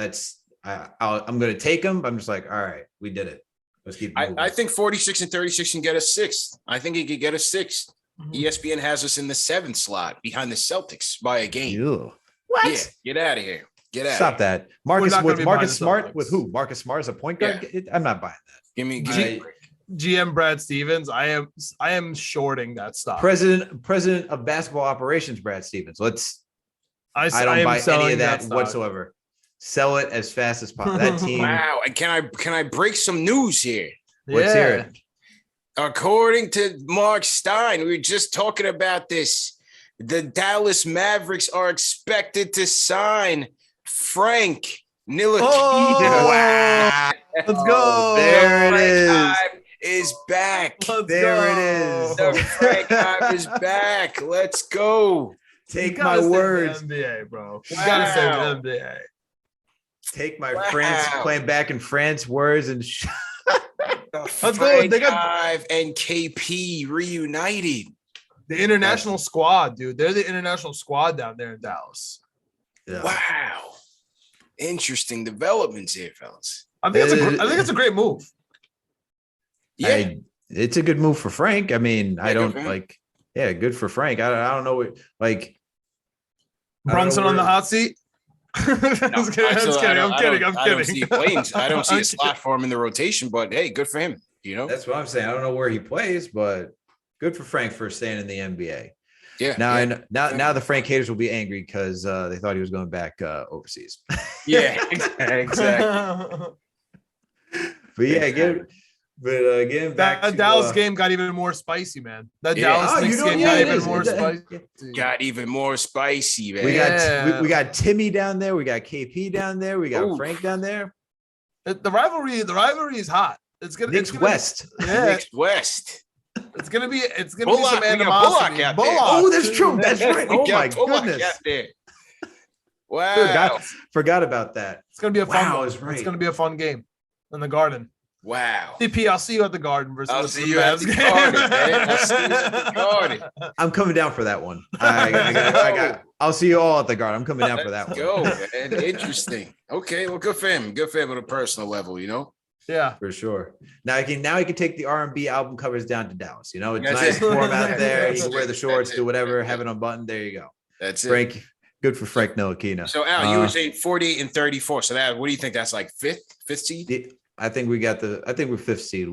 A: I'm gonna take them. I'm just like, all right, we did it. Let's keep moving.
C: I think 46 and 36 can get us 6th. I think he could get us 6th.
B: Mhm.
C: ESPN has us in the 7th slot behind the Celtics by a game.
A: Ew. What?
C: Yeah, get out of here. Get out.
A: Stop that.
B: We're not gonna be behind
A: Marcus
B: the
A: Smart
B: Celtics.
A: with who? Marcus Smart as a point guard? I'm not buying that.
C: Give me
B: GM Brad Stevens. I am shorting that stock.
A: President of basketball operations, Brad Stevens. I don't
B: am
A: buy any
B: selling
A: of that
B: stock.
A: whatsoever. Sell it as fast as possible. That team.
C: Wow. And can I break some news here?
A: Let's hear it.
C: According to Mark Stein, we were just talking about this. The Dallas Mavericks are expected to sign Frank Ntilikina.
B: Oh,
C: wow.
B: Let's go.
A: There it
C: Frank
A: is.
C: is back.
A: There it is.
C: The Frank Hype is back. Let's go.
A: Take
B: You
A: my
B: gotta save the
A: words.
B: NBA, bro. You gotta save the NBA.
A: Take my
C: Wow.
A: France playing back in France words and
B: Let's go.
C: Frank
B: They got
C: Hype and KP reunited.
B: the international squad, dude. They're the international squad down there in Dallas.
A: yeah.
C: Wow. Interesting developments here, fellas.
B: I think it's a great move.
C: Yeah.
A: It's a good move for Frank. I mean,
C: Yeah,
A: I
C: good
A: don't
C: for him.
A: like. Yeah, good for Frank. I don't know what like. I don't
B: Brunson
A: know
B: on the
A: where-
B: hot seat. I'm kidding. I'm kidding.
C: I don't see Plains. I don't see a slot for him in the rotation, but hey, good for him. You know.
A: That's what I'm saying. I don't know where he plays, but good for Frank for staying in the NBA.
C: Yeah.
A: Now,
C: yeah.
A: now the Frank haters will be angry because they thought he was going back overseas.
C: Yeah. Exactly.
A: But yeah, getting back
B: That
A: to
B: Dallas game got even more spicy, man. That
C: Yeah.
B: Dallas Knicks game got even more spicy.
C: Got even more spicy, man.
A: We got Timmy down there. We got KP down there. We got
C: Ooh.
A: Frank down there.
B: The rivalry is hot.
A: Knicks West.
B: Yeah,
C: Knicks West.
B: it's gonna be some
C: Bullock, we got
B: animosity.
C: Bullock out there.
B: Bullock.
A: Oh, that's true. That's right.
C: We
A: Oh
C: got
A: my
C: Bullock
A: goodness.
C: out there. Wow.
A: Forgot about that.
B: It's gonna be a fun.
A: Wow,
B: one.
A: that's right.
B: It's gonna be a fun game in the Garden.
C: Wow.
B: CP, I'll see you at the Garden versus.
C: I'll
B: the
C: see you at the
B: Mavs game.
C: Garden, man. I'll see you at the Garden.
A: I'm coming down for that one. I'll see you all at the guard. I'm coming down for that
C: Let's
A: one.
C: go, man. Interesting. Okay, well, good for him. Good for him on a personal level, you know.
B: Yeah.
A: For sure. Now he can take the R&B album covers down to Dallas. You know, it's
C: That's
A: nice
C: it.
A: warm out there. You
C: That's
A: can wear
C: it.
A: the shorts,
C: That's
A: do
C: it.
A: whatever, have it unbuttoned. There you go.
C: That's it.
A: Frank, good for Frank Ntilikina.
C: So Al, you were saying 48 and 34. So that, what do you think? That's like fifth seed?
A: I think we're fifth seed,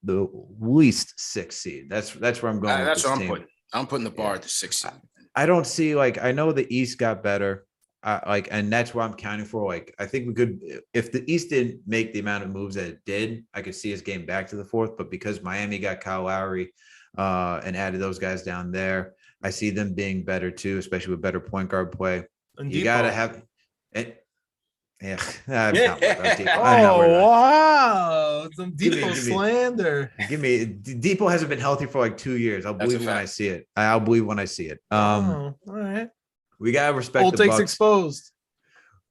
A: the least sixth seed. That's where I'm going. with
C: That's
A: this
C: what I'm
A: team.
C: putting. I'm putting the bar at the 6th seed.
A: I don't see I know the East got better. And that's where I'm counting for. I think we could, if the East didn't make the amount of moves that it did, I could see us getting back to the 4th. But because Miami got Kyle Lowry and added those guys down there, I see them being better too, especially with better point guard play.
B: And
A: You
B: Depot.
A: got to have it. Yeah. I'm not worried about Depot. I'm not
B: Oh
A: worried about
B: wow! Some
A: Give me-
B: Depot
A: give me-
B: slander.
A: Give me Depot hasn't been healthy for 2 years. I'll
C: That's a
A: believe when I
C: fact.
A: see it. I'll believe when I see it.
B: Oh, all right.
A: We gotta respect
B: Old
A: the
B: takes
A: Bucks.
B: exposed.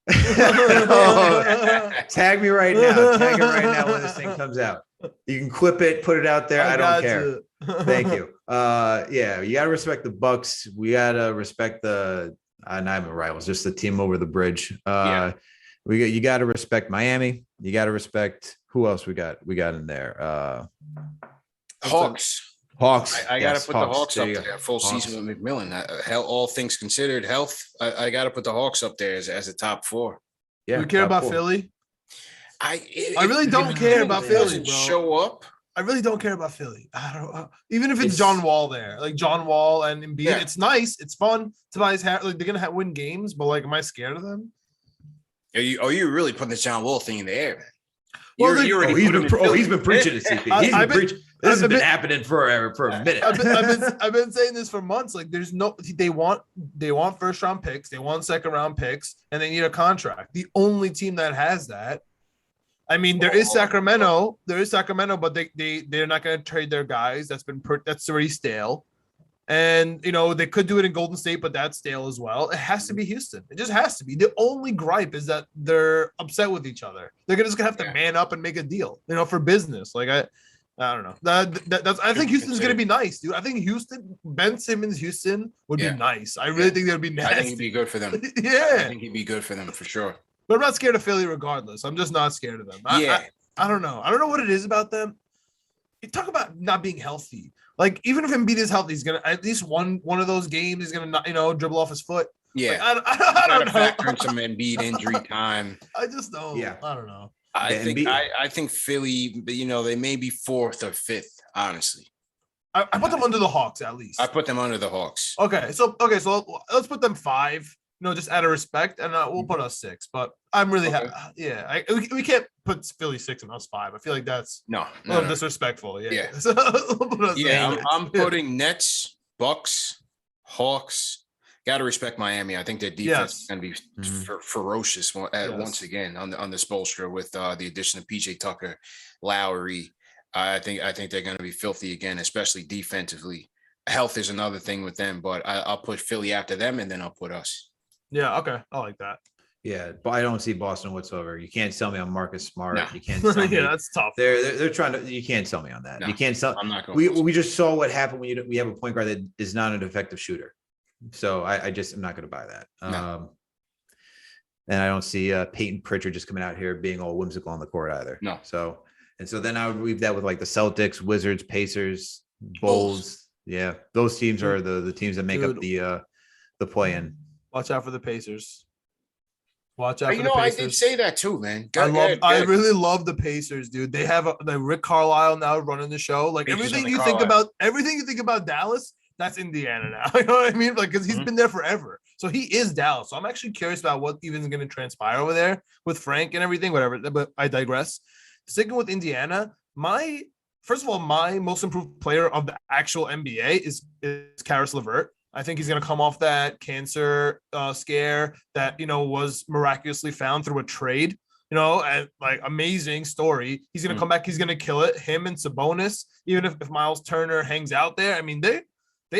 A: Oh, tag me right now. Tag it right now when this thing comes out. You can clip it, put it out there. I don't
B: got
A: care.
B: you.
A: Thank you. Yeah, you gotta respect the Bucks. We gotta respect the not even rivals, just the team over the bridge. You gotta respect Miami. You gotta respect who else we got in there.
C: Hawks. I got to put the Hawks up there. Full season with McMillan. All things considered, health. I got to put the Hawks up there as a top 4.
B: Yeah. We care about 4. Philly. I really don't care about Philly, bro.
C: Show up.
B: I really don't care about Philly. I don't even if it's John Wall there, like John Wall and Embiid. It's nice. It's fun. Tobias Harris, like they're gonna win games, but like, am I scared of them?
C: Are you really putting the John Wall thing in the air, man?
A: Well, he's been preaching it, CP. He's been preaching. This has been happening for a minute.
B: I've been saying this for months. Like, there's no. They want first round picks. They want second round picks, and they need a contract. The only team that has that. I mean, there is Sacramento. But they're not going to trade their guys. That's already stale. And they could do it in Golden State, but that's stale as well. It has to be Houston. It just has to be. The only gripe is that they're upset with each other. They're just gonna have to man up and make a deal, for business. Like I don't know. That's. I think Houston's gonna be nice, dude. I think Ben Simmons, Houston would be nice. I really think that would be nice.
C: I think he'd be good for them.
B: Yeah,
C: I think he'd be good for them for sure.
B: But I'm not scared of Philly regardless. I'm just not scared of them. I don't know. I don't know what it is about them. You talk about not being healthy. Like, even if Embiid is healthy, he's gonna at least one of those games. He's gonna dribble off his foot.
C: Yeah,
B: like, I don't know.
C: Factor in some Embiid injury time.
B: I just don't. Yeah, I don't know.
C: I think Philly. They may be 4th or 5th. Honestly,
B: I put them under the Hawks at least.
C: I put them under the Hawks.
B: Okay, so let's put them 5. Just out of respect, and we'll put us 6. But I'm really happy. Yeah, we can't put Philly 6 and us 5. I feel like that's
C: no
B: disrespectful. Yeah.
C: So I'm putting Nets, Bucks, Hawks. Got to respect Miami. I think their defense is going to be ferocious once again on the Spoelstra with the addition of PJ Tucker, Lowry. I think they're going to be filthy again, especially defensively. Health is another thing with them, but I'll put Philly after them, and then I'll put us.
B: Yeah, okay. I like that.
A: Yeah, but I don't see Boston whatsoever. You can't sell me on Marcus Smart.
C: No.
A: You can't sell me.
B: That's tough.
A: They're trying to. You can't sell me on that.
C: No,
A: you can't sell.
C: I'm not going.
A: We just saw what happened when we have a point guard that is not an effective shooter. So I just am not going to buy that.
C: No.
A: And I don't see Peyton Pritchard just coming out here being all whimsical on the court either.
C: No.
A: So then I would leave that with like the Celtics, Wizards, Pacers, Bulls. Yeah, those teams are the teams that make up the play-in.
B: Watch out for the Pacers. Watch out for the Pacers.
C: I did say that too, man.
B: I really love the Pacers, dude. They have the Rick Carlisle now running the show. Like, everything you think about Dallas, that's Indiana now. You know what I mean? Like, because he's been there forever. So he is Dallas. So I'm actually curious about what even is going to transpire over there with Frank and everything, whatever. But I digress. Sticking with Indiana, first of all, my most improved player of the actual NBA is Karis LeVert. I think he's going to come off that cancer scare that, was miraculously found through a trade, and like amazing story. He's going to come back. He's going to kill it. Him and Sabonis, even if Miles Turner hangs out there. I mean, they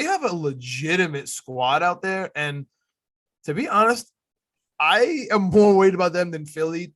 B: have a legitimate squad out there. And to be honest, I am more worried about them than Philly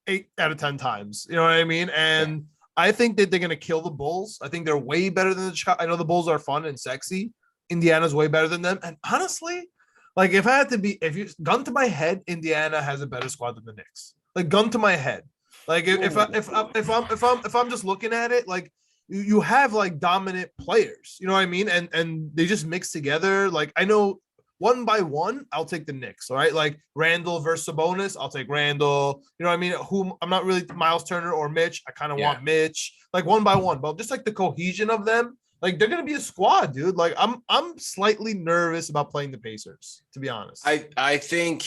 B: 8 out of 10 times. You know what I mean? And I think that they're going to kill the Bulls. I think they're way better than I know the Bulls are fun and sexy. Indiana's way better than them. And honestly, like, if you gun to my head, Indiana has a better squad than the Knicks. Like, gun to my head. Like, if I'm just looking at it, like, you have like dominant players, you know what I mean? And they just mix together. Like, I know one by one, I'll take the Knicks. All right. Like, Randall versus Sabonis, I'll take Randall. You know what I mean? I'm not really Miles Turner or Mitch. I kind of want Mitch, like, one by one, but just like the cohesion of them. Like, they're gonna be a squad, dude. Like, I'm slightly nervous about playing the Pacers, to be honest.
C: I think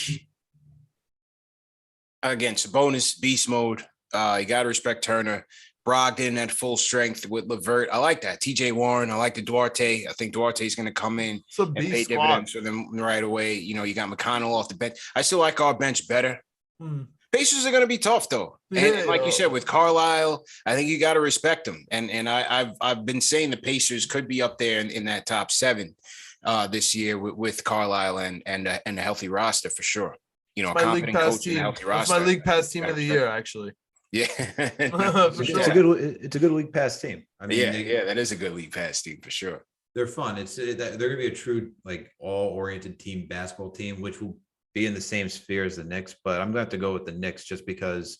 C: again, Sabonis beast mode. You gotta respect Turner. Brogdon at full strength with LeVert. I like that. TJ Warren. I like the Duarte. I think Duarte's going to come in and pay dividends for them right away. You got McConnell off the bench. I still like our bench better. Pacers are going to be tough though. And like you said, with Carlisle, I think you got to respect them. And I've been saying the Pacers could be up there in that top 7 this year with Carlisle and a healthy roster for sure. A competent coach and a healthy roster.
B: It's my league pass team of the year, actually.
C: Yeah,
B: for sure.
A: It's a good league pass team. I mean,
C: that is a good league pass team for sure.
A: They're fun. They're going to be a true like all-oriented team basketball team, which will be in the same sphere as the Knicks. But I'm going to have to go with the Knicks just because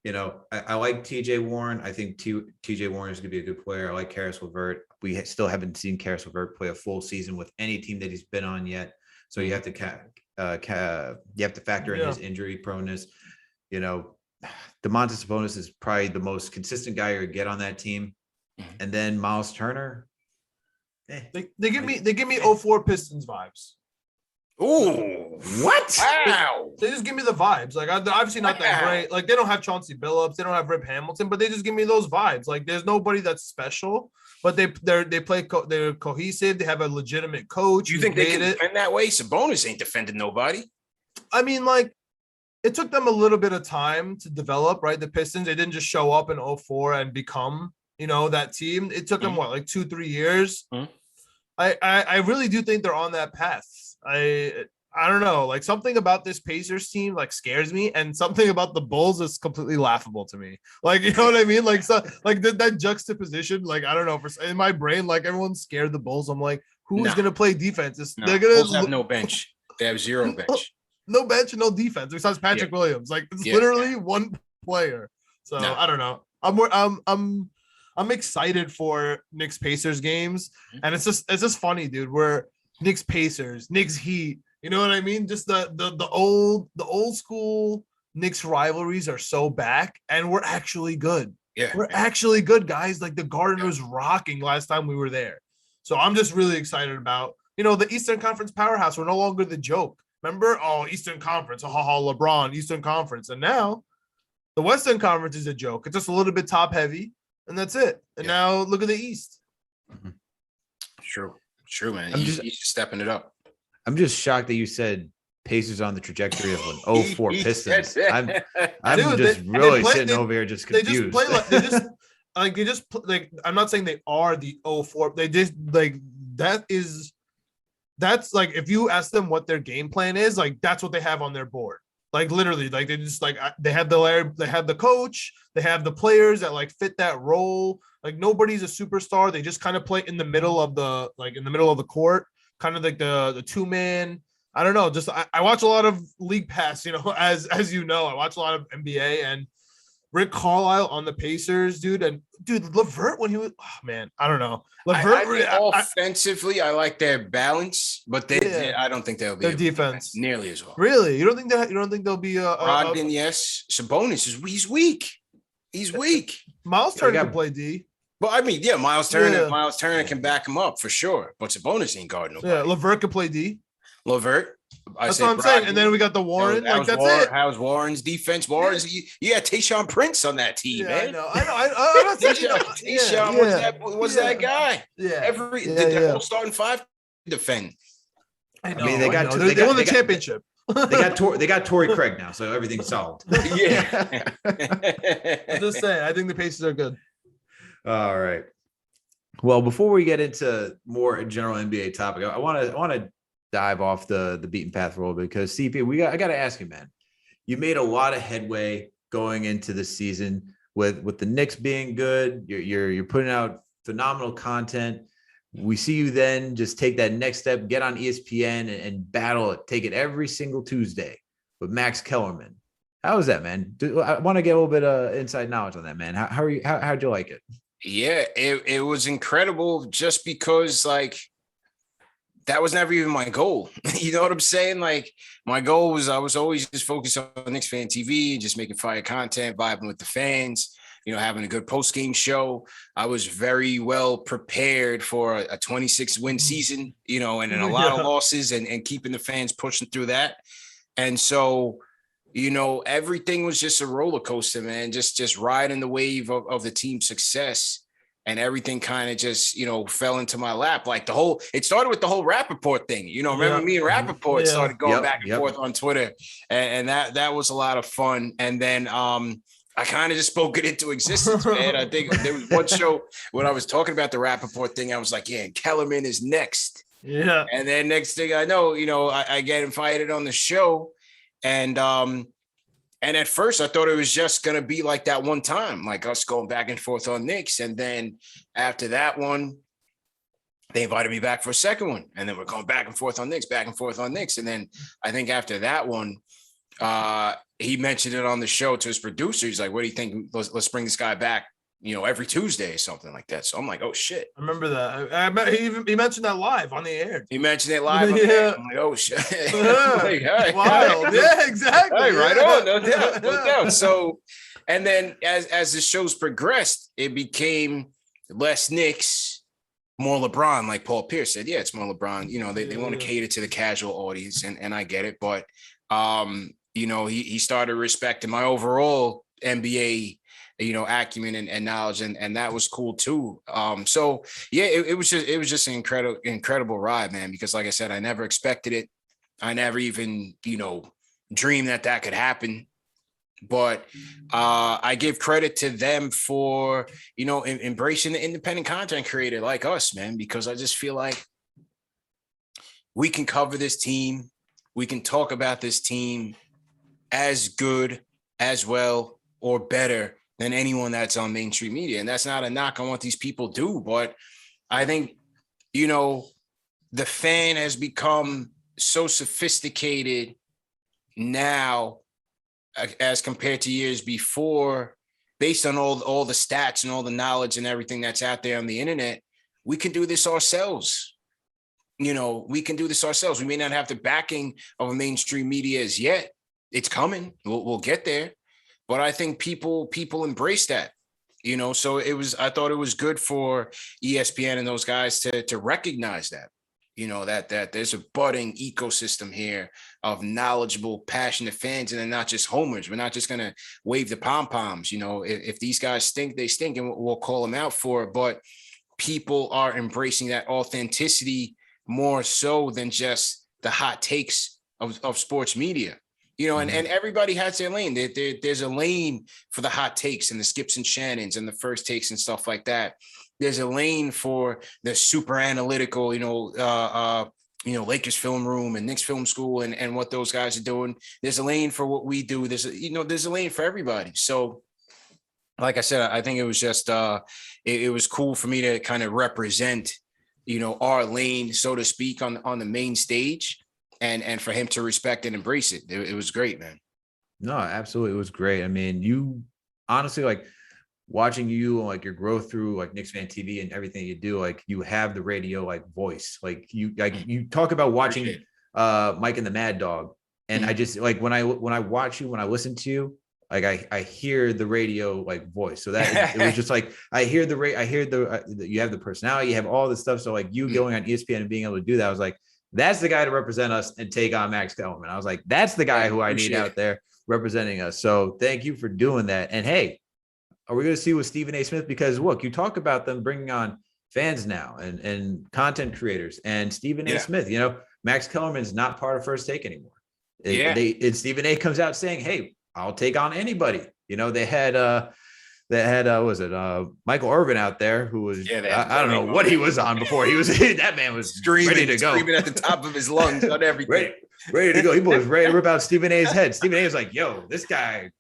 A: You know, I like TJ Warren. I think TJ Warren is going to be a good player. I like Karis LeVert. We still haven't seen Karis LeVert play a full season with any team that he's been on yet. So you have to you have to factor in his injury proneness. You know, Domantas Sabonis is probably the most consistent guy you get on that team. And then Miles Turner.
B: They give me 04 Pistons vibes.
C: Ooh,
A: what?
C: Wow.
B: They just give me the vibes. Like, obviously not that great. Like, they don't have Chauncey Billups, they don't have Rip Hamilton, but they just give me those vibes. Like, there's nobody that's special, but they're cohesive. They have a legitimate coach.
C: Do you think they can defend that way? Sabonis ain't defending nobody.
B: I mean, like, it took them a little bit of time to develop, right? The Pistons, they didn't just show up in 04 and become, you know, that team. It took them what, like 2-3 years. I really do think they're on that path. I don't know, like something about this Pacers team like scares me, and something about the Bulls is completely laughable to me. Like, you know what I mean? Like, so like that juxtaposition, like, I don't know, in my brain, like everyone's scared the Bulls. I'm like, who's gonna play defense? They're gonna
C: Bulls have no bench. They have zero bench.
B: No bench and no defense besides Patrick Williams. Like, it's literally one player. So I don't know. I'm excited for Knicks Pacers games, and it's just funny, dude. We're Knicks Pacers, Knicks Heat. You know what I mean? Just the old school Knicks rivalries are so back, and we're actually good. Yeah, we're actually good, guys. Like, the Garden was rocking last time we were there. So I'm just really excited about, you know, the Eastern Conference powerhouse. We're no longer the joke. Remember? Oh, Eastern Conference. LeBron, Eastern Conference. And now the Western Conference is a joke. It's just a little bit top heavy, and that's it. And now look at the East.
C: True, man. He's stepping it up.
A: I'm just shocked that you said Pacers on the trajectory of an 04 Pistons. I'm dude, really sitting over here just confused.
B: They just I'm not saying they are the 04. They just like that's like, if you ask them what their game plan is, like that's what they have on their board. Like, literally, like they just like they have the coach, they have the players that like fit that role. Like, nobody's a superstar. They just kind of play in the middle of the court, kind of like the two-man. I don't know. Just I watch a lot of League Pass, you know, as you know, I watch a lot of NBA, and Rick Carlisle on the Pacers, dude. And dude, LeVert, when he was, oh man, I don't know. LeVert,
C: offensively, I like their balance, but I don't think they'll be
B: their defense
C: nearly as well.
B: Really? You don't think they'll be
C: Brogdon? Yes. Sabonis he's weak. He's weak.
B: Miles Turner can play D.
C: Well, I mean, Miles Turner can back him up for sure, but Sabonis ain't guarding nobody.
B: Yeah, LeVert can play D.
C: LeVert.
B: That's what I'm saying. And then we got the Warren. That's it.
C: How's Warren's defense? You got Tayshaun Prince on that team, man.
B: I know.
C: Tayshaun was that guy.
B: Yeah.
C: The whole starting five defend.
B: I know.
A: I mean, they
B: won the championship.
A: They got Torrey Craig now, so everything's solved.
C: Yeah.
B: I'm just saying, I think the Pacers are good.
A: All right. Well, before we get into more general NBA topic, I want to dive off the beaten path a little bit, because CP, I got to ask you, man. You made a lot of headway going into the season with the Knicks being good. You're putting out phenomenal content. We see you then just take that next step, get on ESPN and battle it, take it every single Tuesday with Max Kellerman. How was that, man? I want to get a little bit of inside knowledge on that, man. How'd you like it?
C: Yeah, it was incredible, just because like that was never even my goal. You know what I'm saying? Like, my goal was I was always just focused on Knicks Fan TV, just making fire content, vibing with the fans, you know, having a good post-game show. I was very well prepared for a 26-win season, you know, and a lot of losses and keeping the fans pushing through that. And so, you know, everything was just a roller coaster, man, just riding the wave of the team's success. And everything kind of just, you know, fell into my lap. Like it started with the whole Rappaport thing. You know, remember me and Rappaport started going back and forth on Twitter. And that was a lot of fun. And then I kind of just spoke it into existence, man. I think there was one show when I was talking about the Rappaport thing, I was like, yeah, Kellerman is next.
B: Yeah.
C: And then next thing I know, you know, I get invited on the show. And at first I thought it was just going to be like that one time, like us going back and forth on Knicks. And then after that one, they invited me back for a second one. And then we're going back and forth on Knicks. And then I think after that one, he mentioned it on the show to his producer. He's like, what do you think? Let's bring this guy back, every Tuesday or something like that. So I'm like, oh shit.
B: I remember that. He mentioned that live on the air.
C: He mentioned it live on the air. I'm like, oh shit. Like, right,
B: wild. Yeah, exactly.
C: Right, right on, no doubt, no doubt. So, and then as the shows progressed, it became less Knicks, more LeBron, like Paul Pierce said. Yeah, it's more LeBron. They want to cater to the casual audience, and I get it. But he started respecting my overall NBA, acumen and knowledge, and that was cool too. So yeah, it was just an incredible ride, man, because like I said, I never expected it. I never even, dreamed that could happen. But I give credit to them for, embracing the independent content creator like us, man, because I just feel like we can cover this team. We can talk about this team as good, as well, or better than anyone that's on mainstream media. And that's not a knock on what these people do, but I think, the fan has become so sophisticated now as compared to years before, based on all the stats and all the knowledge and everything that's out there on the internet. We can do this ourselves. We can do this ourselves. We may not have the backing of a mainstream media as yet. It's coming. We'll get there. But I think people embrace that, so I thought it was good for ESPN and those guys to recognize that, that there's a budding ecosystem here of knowledgeable, passionate fans, and they're not just homers. We're not just going to wave the pom-poms. If these guys stink, they stink, and we'll call them out for it. But people are embracing that authenticity more so than just the hot takes of sports media. And everybody has their lane. There's a lane for the hot takes and the Skips and Shannons and the first takes and stuff like that. There's a lane for the super analytical, Lakers film room and Knicks film school and what those guys are doing. There's a lane for what we do. There's a lane for everybody. So, like I said, I think it was just it was cool for me to kind of represent, our lane, so to speak, on the main stage. And for him to respect and embrace it. It was great, man.
A: No, absolutely. It was great. I mean, you honestly, like, watching you, like, your growth through like Knicks Fan TV and everything you do, like, you have the radio like voice. Like you talk about watching Mike and the Mad Dog. And I just like when I watch you, when I listen to you, like I hear the radio like voice. So that it was just like I hear you have the personality, you have all this stuff. So like you going on ESPN and being able to do that, I was like, that's the guy to represent us and take on Max Kellerman. I was like, that's the guy who I need out there representing us. So thank you for doing that. And hey, are we going to see with Stephen A. Smith? Because look, you talk about them bringing on fans now and content creators and Stephen A. Smith, Max Kellerman's not part of First Take anymore. Stephen A. comes out saying, hey, I'll take on anybody. They had Michael Irvin out there who was I don't know what he was on before. He was that man was ready to go,
C: screaming at the top of his lungs on everything.
A: Ready to go. He was ready to rip out Stephen A's head. Stephen A was like, yo, this guy,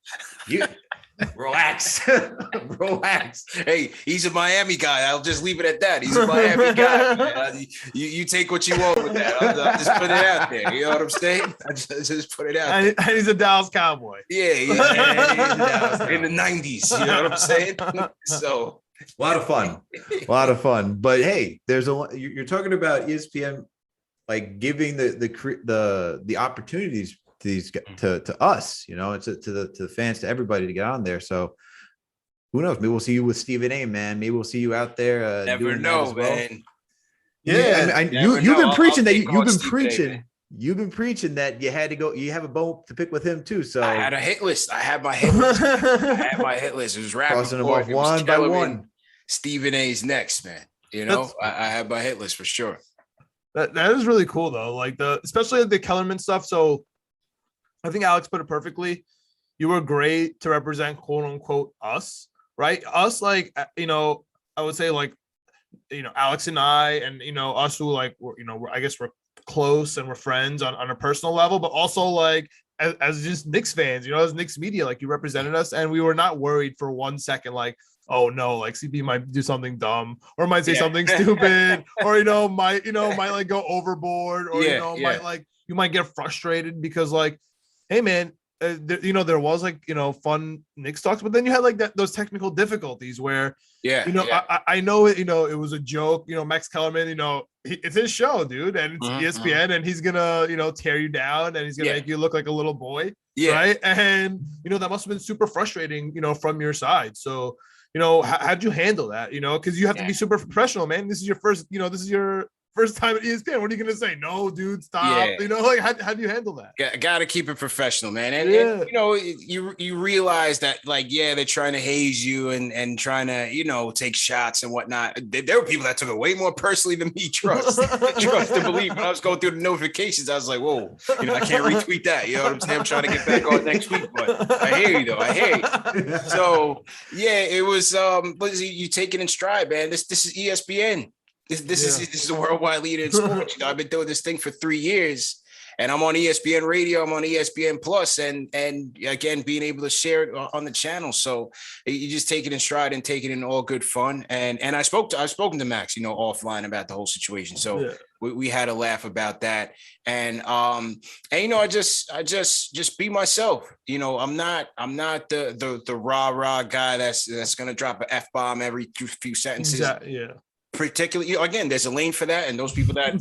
A: you relax. Relax.
C: Hey, he's a Miami guy. I'll just leave it at that. He's a Miami guy. Man. You take what you want with that. I'll just put it out there. You know what I'm saying? I just put it out there.
B: And he's a Dallas Cowboy.
C: Yeah, he's a Dallas in the 90s. You know what I'm saying? So
A: a lot of fun. But hey, you're talking about ESPN like giving the opportunities to us, it's to the fans, to everybody to get on there. So who knows? Maybe we'll see you with Stephen A, man. Maybe we'll see you out there.
C: Never know, man.
A: Yeah, you've been preaching that. You've been preaching that you had to go. You have a bone to pick with him too. So
C: I had a hit list. I had my hit list. It was
A: crossing them off one by one.
C: Stephen A's next, man. I had my hit list for sure.
B: That is really cool though. Like especially the Kellerman stuff. So I think Alex put it perfectly. You were great to represent quote unquote us, right? Us, like, I would say like, Alex and I, and, us who like, I guess we're close and we're friends on a personal level, but also like as just Knicks fans, as Knicks media, like you represented us and we were not worried for 1 second, like, oh no, like CP might do something dumb or might say something stupid or, might like go overboard or, might like, you might get frustrated because like, hey man, there was like, fun Knicks talks, but then you had like those technical difficulties where, I know it, it was a joke, Max Kellerman, it's his show, dude, and it's ESPN, and he's gonna, tear you down, and he's gonna make you look like a little boy, right? And that must have been super frustrating, from your side. So, how'd you handle that? Because you have to be super professional, man. This is your first, this is your first time at ESPN. What are you gonna say? No, dude, stop. Like how do you handle that?
C: Got to keep it professional, man. And you realize that, like, they're trying to haze you and trying to, take shots and whatnot. There were people that took it way more personally than me. Trust to believe. When I was going through the notifications, I was like, whoa, I can't retweet that. You know what I'm saying? I'm trying to get back on next week, but I hear you though. I hear you. So it was you take it in stride, man. This is ESPN. This is a worldwide leader in sports. I've been doing this thing for 3 years, and I'm on ESPN Radio. I'm on ESPN Plus, and again, being able to share it on the channel. So you just take it in stride and take it in all good fun. And I've spoken to Max, offline about the whole situation. So we had a laugh about that. And I just be myself. I'm not the rah guy that's gonna drop an F-bomb every few sentences. Particularly, again, there's a lane for that, and those people that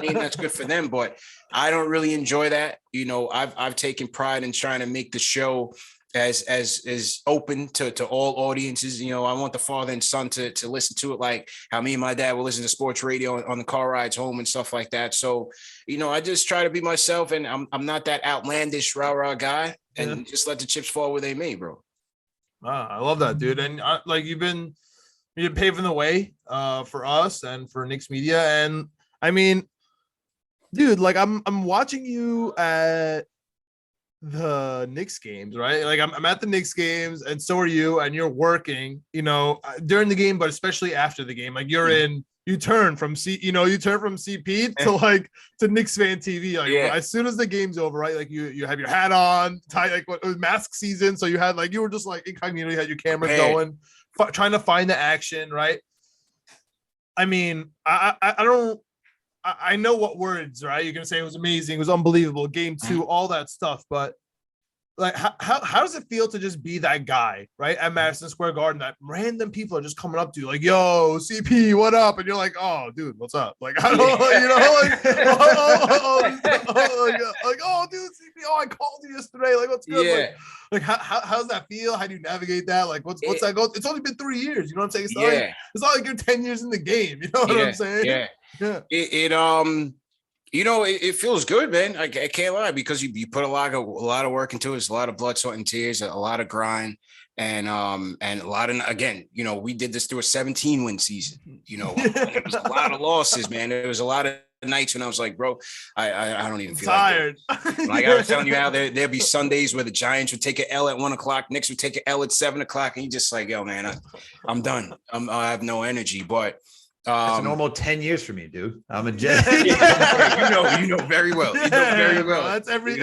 C: lane, that's good for them. But I don't really enjoy that. I've taken pride in trying to make the show as open to all audiences. I want the father and son to listen to it like how me and my dad will listen to sports radio on the car rides home and stuff like that. So, I just try to be myself, and I'm not that outlandish rah guy, and just let the chips fall where they may, bro.
B: I love that, dude. And you've been paving the way for us and for Knicks media. And I mean, dude, like I'm watching you at the Knicks games, right? Like I'm at the Knicks games, and so are you, and you're working, during the game, but especially after the game. Like you turn from CP to Knicks Fan TV. Like as soon as the game's over, right? Like you have your hat on, tie, like it was mask season. So you were just like incognito, you had your cameras going, trying to find the action, right? I mean, I know what words, right? You're gonna say it was amazing, it was unbelievable, game 2, all that stuff, but like how does it feel to just be that guy, right, at Madison Square Garden, that random people are just coming up to you like, yo, CP, what up? And you're like, oh, dude, what's up? Like, I don't like, oh, dude, CP, I called you yesterday, like, what's good? Like how does that feel? How do you navigate that? Like, what's that go? It's only been 3 years, you know what I'm saying? It's not like you're 10 years in the game, you know what I'm saying?
C: It feels good, man. I can't lie, because you put a lot of work into it. It's a lot of blood, sweat, and tears, a lot of grind, and a lot of, again, we did this through a 17-win season. It was a lot of losses, man. There was a lot of nights when I was like, bro, I don't even feel
B: tired.
C: Like I was telling you how there'd be Sundays where the Giants would take an L at 1 o'clock, Knicks would take an L at 7 o'clock, and you just like, yo, man, I'm done. I have no energy, but.
A: It's a normal 10 years for me, dude. I'm a Jet.
C: you know very well. You know very well.
B: That's every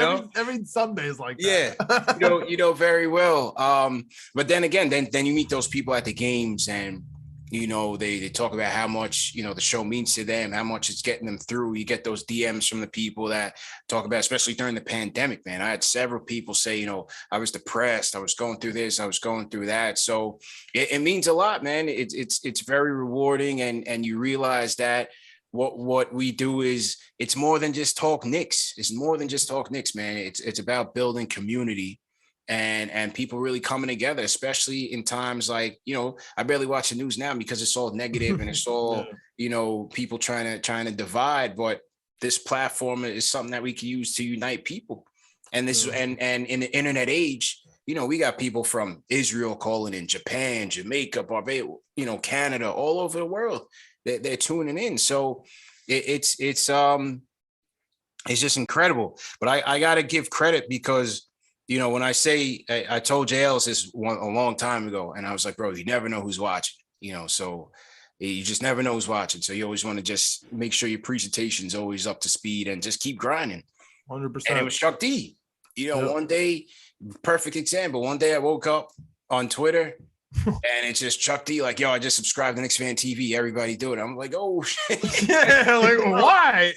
B: Sunday is like that.
C: you know very well. But then again, then you meet those people at the games, and they talk about how much the show means to them, how much it's getting them through. You get those DMs from the people that talk about, especially during the pandemic, man. I had several people say, I was depressed, I was going through this, I was going through that. So it means a lot, man. It's very rewarding, and you realize that what we do is, it's more than just talk Knicks. It's more than just talk Knicks, man. It's about building community. And people really coming together, especially in times like, I barely watch the news now because it's all negative and it's all, people trying to divide. But this platform is something that we can use to unite people. And this, and in the internet age, we got people from Israel calling in, Japan, Jamaica, Barbados, Canada, all over the world. They're tuning in. So it's just incredible. But I got to give credit, because when I say, I told JLs this a long time ago, and I was like, bro, you never know who's watching, so you just never know who's watching. So you always want to just make sure your presentation's always up to speed and just keep grinding.
B: 100%.
C: And it was Chuck D. One day, perfect example. One day I woke up on Twitter and it's just Chuck D like, yo, I just subscribed to Knicks Fan TV. Everybody do it. I'm like, oh, shit.
B: Like, why?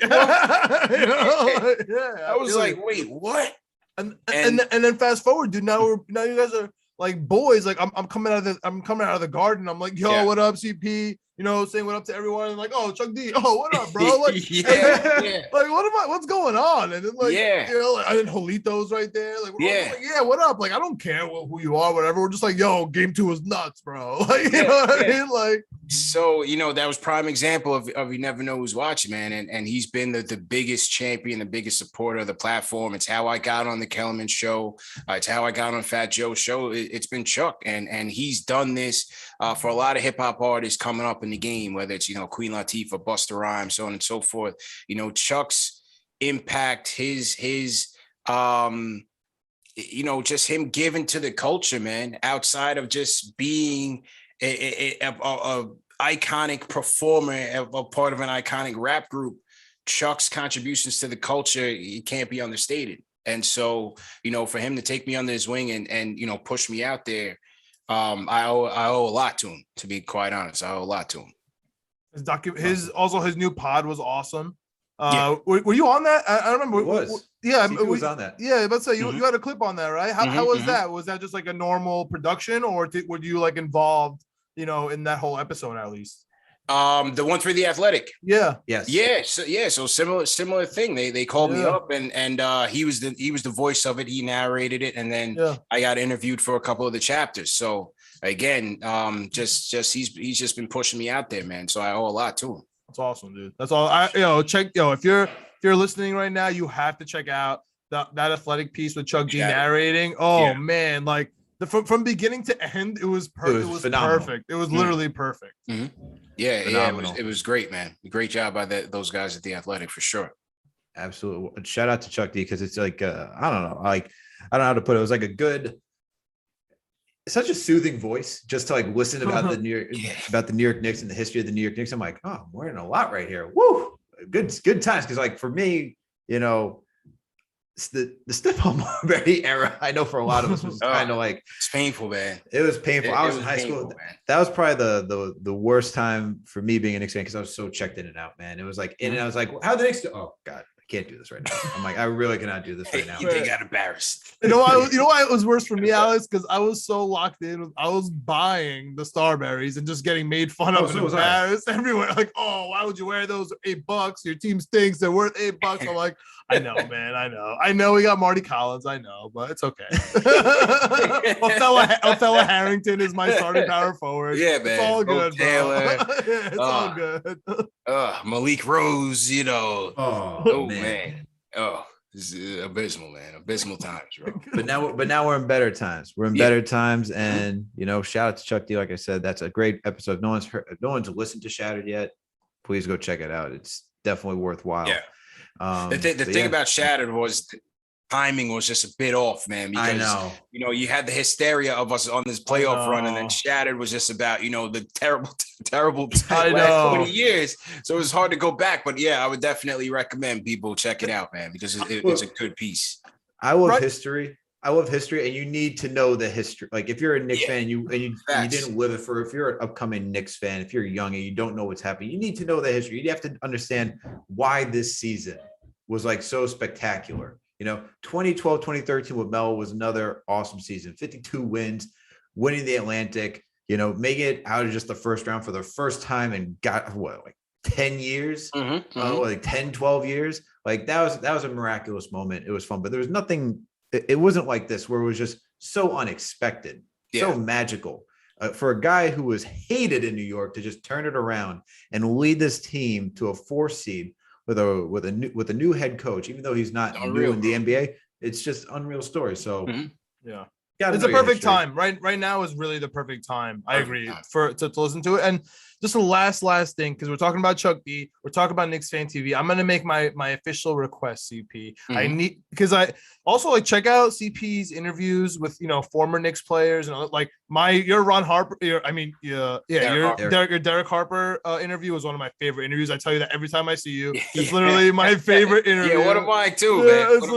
C: I was like, wait, what?
B: And then fast forward, dude. Now you guys are like boys. Like I'm coming out of the garden. I'm like, yo, what up, CP? You know, saying what up to everyone. And like, oh, Chuck D. Oh, what up, bro? Like, like what's going on? And then like, you know, like, and then Jolito's right there. Like, what up? Like, I don't care who you are, whatever. We're just like, yo, game 2 was nuts, bro. Like, you know what I mean? Like,
C: so, you know, that was prime example of you never know who's watching, man. And he's been the biggest champion, the biggest supporter of the platform. It's how I got on the Kellerman show. It's how I got on Fat Joe's show. It's been Chuck. And he's done this for a lot of hip hop artists coming up in the game, whether it's, you know, Queen Latifah, Busta Rhymes, so on and so forth. You know, Chuck's impact, his you know, just him giving to the culture, man, outside of just being a iconic performer, a part of an iconic rap group. Chuck's contributions to the culture, it can't be understated. And so, you know, for him to take me under his wing and you know, push me out there, I owe a lot to him, to be quite honest. I owe a lot to him.
B: His new pod was awesome. Were you on that? I don't remember.
A: It was.
B: Yeah,
A: CP was on that.
B: Yeah, let's say you had a clip on that, right? How was that? Was that just like a normal production, or were you like involved, you know, in that whole episode at least?
C: The one for The Athletic.
B: Yeah.
C: Yes. Yeah. So similar thing. They called me up and he was the voice of it. He narrated it, and then I got interviewed for a couple of the chapters. So again, just he's just been pushing me out there, man. So I owe a lot to him.
B: That's awesome, dude. That's all. If you're listening right now, you have to check out that Athletic piece with Chuck D narrating. Oh man, like from beginning to end, it was perfect. It was perfect. It was literally perfect.
C: Mm-hmm. Yeah, it was great, man. Great job by those guys at The Athletic for sure.
A: Absolutely. Shout out to Chuck D, because it's like I don't know how to put it. It was like a good, such a soothing voice just to like listen about the New York Knicks and the history of the New York Knicks. I'm like, oh, I'm learning a lot right here. Woo, good times. Because like for me, you know, the Stephon Marbury era, I know for a lot of us was kind of like,
C: it's painful, man.
A: It was painful. I was in high school. Man. That was probably the worst time for me being a Knicks fan, because I was so checked in and out, man. It was like in and I was like, how the Knicks do? Oh God, I can't do this right now. I'm like, I really cannot do this right now.
C: They got embarrassed.
B: You know why it was worse for me, Alex? Because I was so locked in. I was buying the Starberries and just getting made fun of and embarrassed everywhere. Like, oh, why would you wear those? $8. Your team stinks. They're worth $8. I'm like, I know, man. I know we got Marty Collins. I know, but it's okay. Othello Harrington is my starting power forward.
C: Yeah, man.
B: It's all good,
C: Taylor.
B: It's all good.
C: Malik Rose, you know.
A: Oh man.
C: Oh, this is abysmal, man. Abysmal times, bro.
A: But now we're in better times. We're in better times, and you know, shout out to Chuck D. Like I said, that's a great episode. If no one's listened to Shattered yet, please go check it out. It's definitely worthwhile.
C: Yeah. The thing about Shattered was the timing was just a bit off, man. Because, I know. You know, you had the hysteria of us on this playoff run, and then Shattered was just about, you know, the terrible last 20 years. So it was hard to go back. But yeah, I would definitely recommend people check it out, man, because it's a good piece.
A: I love history. And you need to know the history. Like if you're a Knicks fan and you didn't live it if you're an upcoming Knicks fan, if you're young and you don't know what's happening, you need to know the history. You have to understand why this season was like so spectacular. You know, 2012, 2013 with Mel was another awesome season. 52 wins, winning the Atlantic, you know, making it out of just the first round for the first time and got like 10 years, like 10, 12 years. Like that was a miraculous moment. It was fun, but there was nothing. It wasn't like this where it was just so unexpected, so magical. For a guy who was hated in New York to just turn it around and lead this team to a 4 seed with a new head coach, even though he's not new in the NBA, it's just unreal story. So it's a perfect time. Right now is really the perfect time. I agree to listen to it. And just the last thing, because we're talking about Chuck D, we're talking about Knicks Fan TV. I'm gonna make my official request, CP. I need, because I also like check out CP's interviews with, you know, former Knicks players, and like your Ron Harper. Your Derek Harper interview was one of my favorite interviews. I tell you that every time I see you. It's literally my favorite interview.
C: Yeah, one of mine too, man.
B: It's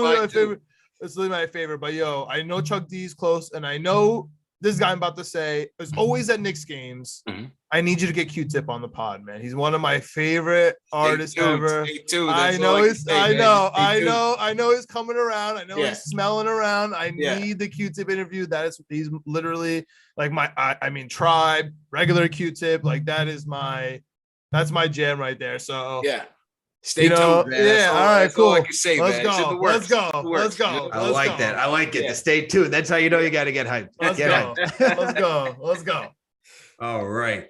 B: literally my favorite. But yo, I know Chuck D's close, and I know this guy I'm about to say is always at Knicks games.
C: Mhm.
B: I need you to get Q-Tip on the pod, man. He's one of my favorite artists ever.
C: I know
B: he's coming around. I know
C: Yeah.
B: he's smelling around. I
C: Yeah.
B: need the Q-Tip interview. He's literally like Tribe, regular Q-Tip. Like that's my jam right there. So
C: yeah. Stay tuned, man.
B: Yeah, all right, cool.
C: All I can say,
B: Let's
C: man. It's in the
B: go.
C: works.
B: Let's go.
A: I like that. I like it.
C: Yeah.
A: To stay tuned. That's how you know you got to get hyped.
B: Let's
A: Get
B: go.
A: hyped.
B: Let's go.
A: All right.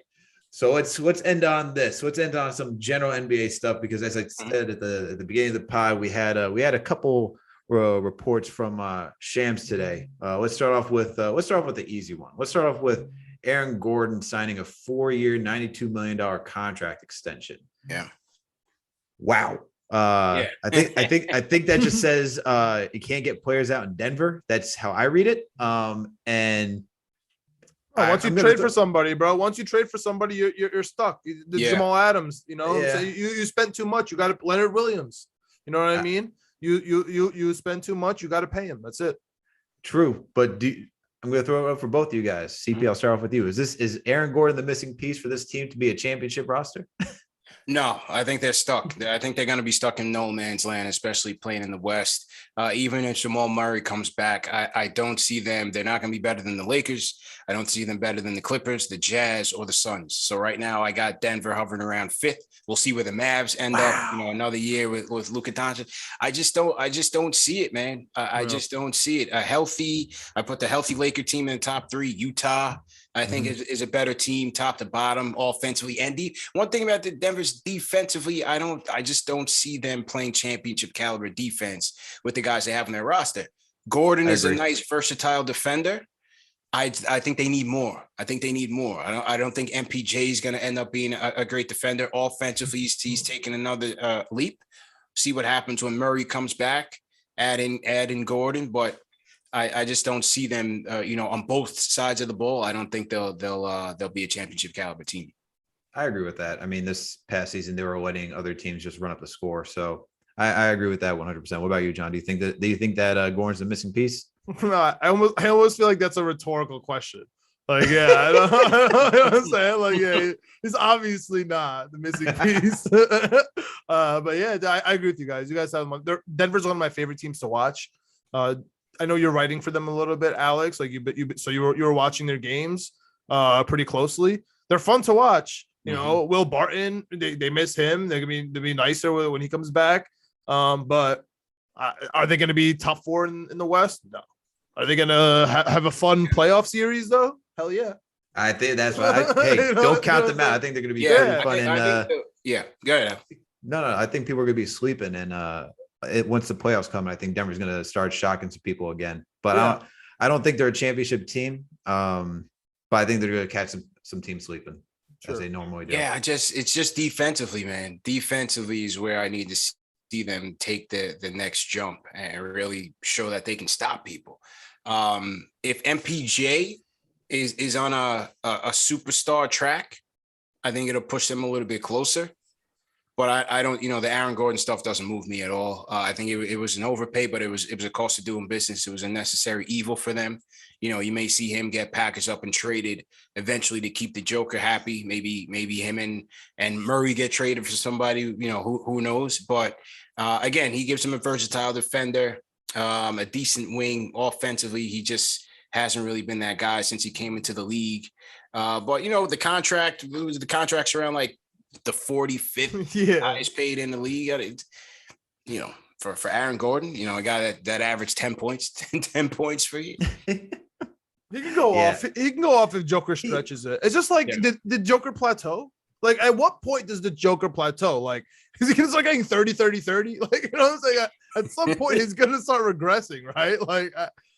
A: So let's end on this. Let's end on some general NBA stuff because, as I said at the beginning of the pod, we had a couple reports from Shams today. Let's start off with the easy one. Let's start off with Aaron Gordon signing a 4-year, $92 million contract extension.
C: Yeah.
A: Wow. I think that just says you can't get players out in Denver. That's how I read it. And
B: once you trade for somebody, bro, you're stuck. Jamal Adams,
A: Yeah.
B: So you spent too much. You got to Leonard Williams. You know what I mean? You spend too much. You got to pay him. That's it.
A: True, but I'm going to throw it up for both of you guys. CP, I'll start off with you. Is Aaron Gordon the missing piece for this team to be a championship roster?
C: No, I think they're stuck. I think they're going to be stuck in no man's land, especially playing in the West. Even if Jamal Murray comes back, I don't see them. They're not going to be better than the Lakers. I don't see them better than the Clippers, the Jazz, or the Suns. So right now, I got Denver hovering around 5th. We'll see where the Mavs end up. Another year with Luka Doncic. I just don't see it, man. I just don't see it. I put the healthy Laker team in the top 3. Utah, I think is a better team, top to bottom, offensively. And one thing about the Denver's defensively, I just don't see them playing championship caliber defense with the guys they have on their roster. Gordon is a nice versatile defender. I think they need more. I don't think MPJ is going to end up being a great defender. Offensively, he's taking another leap. See what happens when Murray comes back. Add in Gordon, but I just don't see them. On both sides of the ball. I don't think they'll be a championship caliber team.
A: I agree with that. I mean, this past season they were letting other teams just run up the score. So I agree with that 100%. What about you, John? Do you think that Gordon's the missing piece?
B: No, I almost feel like that's a rhetorical question. Like, yeah, I don't know what I'm saying. Like, yeah, he's obviously not the missing piece. But yeah, I agree with you guys. You guys have Denver's one of my favorite teams to watch. I know you're writing for them a little bit, Alex. Like you were watching their games pretty closely. They're fun to watch. Will Barton, they miss him. They're gonna be nicer when he comes back. But are they going to be top 4 in the West? No. Are they going to have a fun playoff series though? Hell yeah.
A: I think that's why. Don't count them out. I think they're going to be very fun.
C: Go ahead.
A: No. I think people are going to be sleeping, and once the playoffs come, I think Denver's going to start shocking some people again. But I don't think they're a championship team. But I think they're going to catch some teams sleeping as they normally do.
C: Yeah, it's just defensively, man. Defensively is where I need to see them take the next jump and really show that they can stop people. If MPJ is on a superstar track, I think it'll push them a little bit closer. But I don't, the Aaron Gordon stuff doesn't move me at all. I think it was an overpay, but it was a cost of doing business. It was a necessary evil for them. You may see him get packaged up and traded eventually to keep the Joker happy. Maybe him and Murray get traded for somebody, who knows. But again, he gives him a versatile defender, a decent wing offensively. He just hasn't really been that guy since he came into the league. But the contract's around like the 45th highest paid in the league. For Aaron Gordon, a guy that averaged 10 points for you.
B: He can go off. He can go off if Joker stretches it. It's just like the Joker plateau. Like, at what point does the Joker plateau? Like, is he gonna start getting 30, 30, 30? Like, what I'm saying? At some point, he's gonna start regressing, right? Like,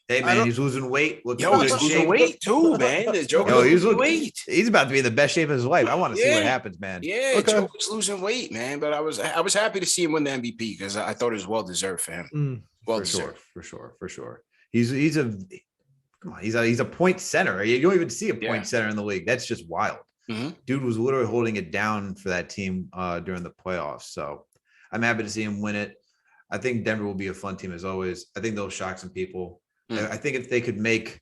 A: hey man, he's losing weight.
C: He's losing weight too, man. The Joker losing weight.
A: He's about to be in the best shape of his life. I want to see what happens, man.
C: Yeah, Joker's losing weight, man. But I was happy to see him win the MVP because I thought it was well deserved for him.
A: For sure. He's a point center. You don't even see a point center in the league. That's just wild. Mm-hmm. Dude was literally holding it down for that team during the playoffs. So I'm happy to see him win it. I think Denver will be a fun team as always. I think they'll shock some people. I think if they could make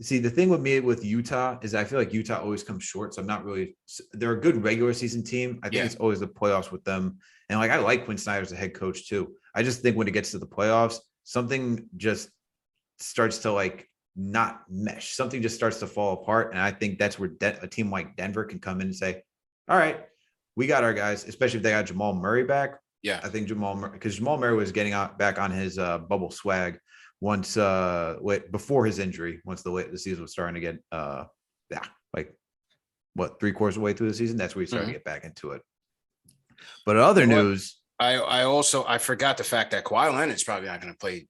A: See, the thing with me with Utah is I feel like Utah always comes short. So I'm not really, they're a good regular season team. I think it's always the playoffs with them. And like, I like Quinn Snyder as a head coach too. I just think when it gets to the playoffs, something just starts to like not mesh. Something just starts to fall apart. And I think that's where a team like Denver can come in and say, all right, we got our guys, especially if they got Jamal Murray back.
C: Yeah.
A: I think because Jamal Murray was getting back on his bubble swag once before his injury, once the season was starting to get like what 3/4 of the way through the season, that's where he started to get back into it. But other news,
C: I forgot the fact that Kawhi Leonard's probably not going to play.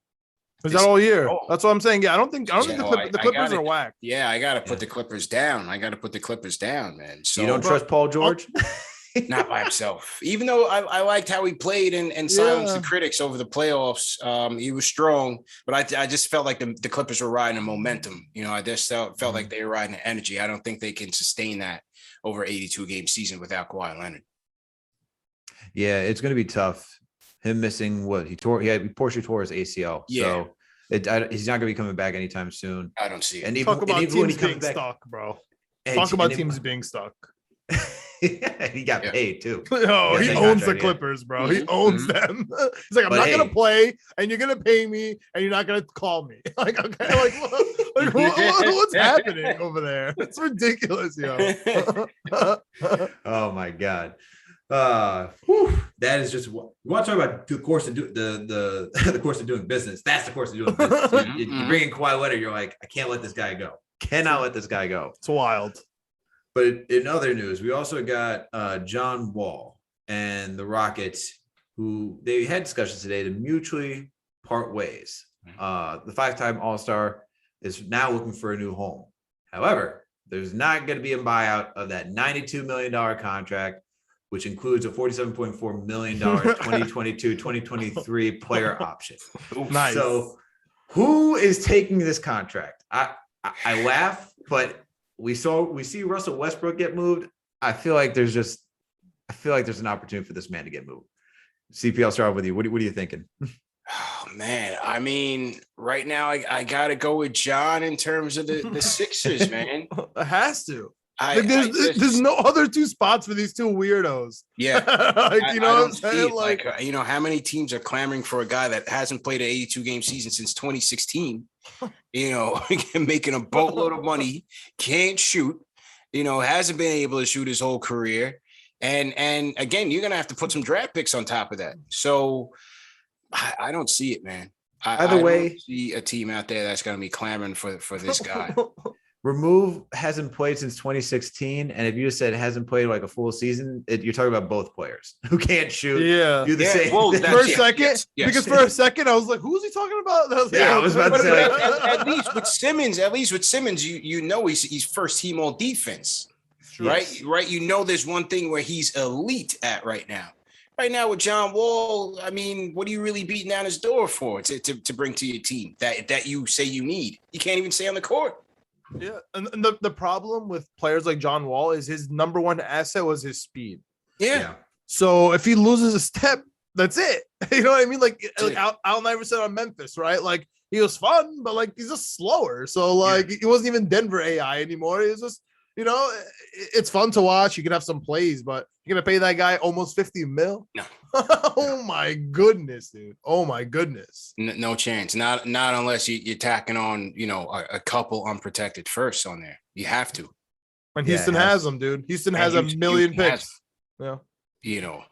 B: Is that all year? That's what I'm saying. Yeah, I don't think the Clippers are whack.
C: Yeah, I got to put the Clippers down. Man. So
A: you don't trust Paul George?
C: Not by himself. Even though I liked how he played and silenced the critics over the playoffs. He was strong, but I just felt like the Clippers were riding a momentum. You know, I just felt like they were riding the energy. I don't think they can sustain that over 82 game season without Kawhi Leonard.
A: Yeah, it's going to be tough. Him missing what he partially tore his ACL.
C: Yeah.
A: So he's not going to be coming back anytime soon.
C: I don't see it.
B: And talk about teams being stuck, bro. Talk about teams being stuck.
A: He got paid too.
B: No, he owns the Clippers, bro. He owns them. He's like, I'm not gonna play, and you're gonna pay me, and you're not gonna call me. Like, okay, what's happening over there? It's ridiculous, yo.
A: Oh my god. That is just what we want to talk about. The course of the course of doing business. That's the course of doing business. You bring in Kawhi Leonard, you're like, I can't let this guy go. Cannot let this guy go.
B: It's wild.
A: But in other news, we also got John Wall and the Rockets, who they had discussions today to mutually part ways. The 5-time All-Star is now looking for a new home. However, there's not going to be a buyout of that $92 million contract, which includes a $47.4 million 2022-2023 player option.
B: Nice.
A: So who is taking this contract? I laugh, but we see Russell Westbrook get moved. I feel like there's an opportunity for this man to get moved. CP, I'll start with you. What are you thinking?
C: Oh man, I mean, right now I gotta go with John in terms of the Sixers, man.
B: It has to. There's no other two spots for these two weirdos.
C: Yeah,
B: like, you know what I'm saying?
C: Like, you know, how many teams are clamoring for a guy that hasn't played an 82 game season since 2016? You know, making a boatload of money, can't shoot. You know, hasn't been able to shoot his whole career, and again, you're gonna have to put some draft picks on top of that. So I don't see it, man. I don't see a team out there that's gonna be clamoring for this guy.
A: Remove hasn't played since 2016, and if you just said hasn't played like a full season, you're talking about both players who can't shoot.
B: Yeah,
A: do the same.
B: Well, for a second, because for a second I was like, "Who's he talking about?"
A: I was about to say,
C: at least with Simmons, you know he's first team all defense, right? Right. You know, there's one thing where he's elite at right now. Right now with John Wall, I mean, what are you really beating down his door for to bring to your team that you say you need? You can't even stay on the court.
B: Yeah, and the problem with players like John Wall is his number one asset was his speed.
C: Yeah.
B: So if he loses a step, that's it. You know what I mean? Like Allen Iverson on Memphis, right? Like, he was fun, but like he's just slower. So like he wasn't even Denver AI anymore. It was just, you know, it's fun to watch. You can have some plays, but you're gonna pay that guy almost 50 mil.
C: No.
B: Oh my goodness, dude. Oh my goodness.
C: No chance. Not unless you're tacking on, you know, a couple unprotected firsts on there. You have to.
B: And Houston has them, dude. Houston has a million picks. Yeah.
C: You know.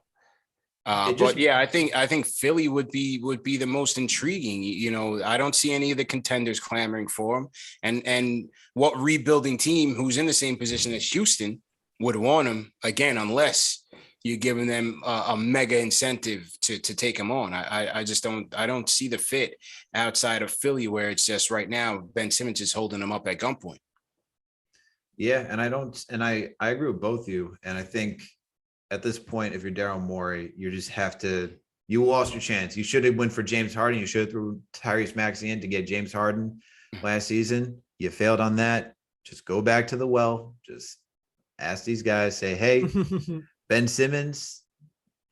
C: But yeah, I think Philly would be the most intriguing. You know, I don't see any of the contenders clamoring for him. And what rebuilding team who's in the same position as Houston would want him again, unless you're giving them a mega incentive to take him on. I just don't see the fit outside of Philly, where it's just right now Ben Simmons is holding him up at gunpoint.
A: Yeah, and I agree with both of you. And I think at this point, if you're Daryl Morey, you lost your chance. You should have went for James Harden. You should have threw Tyrese Maxey in to get James Harden last season. You failed on that. Just go back to the well. Just ask these guys, say, hey, Ben Simmons,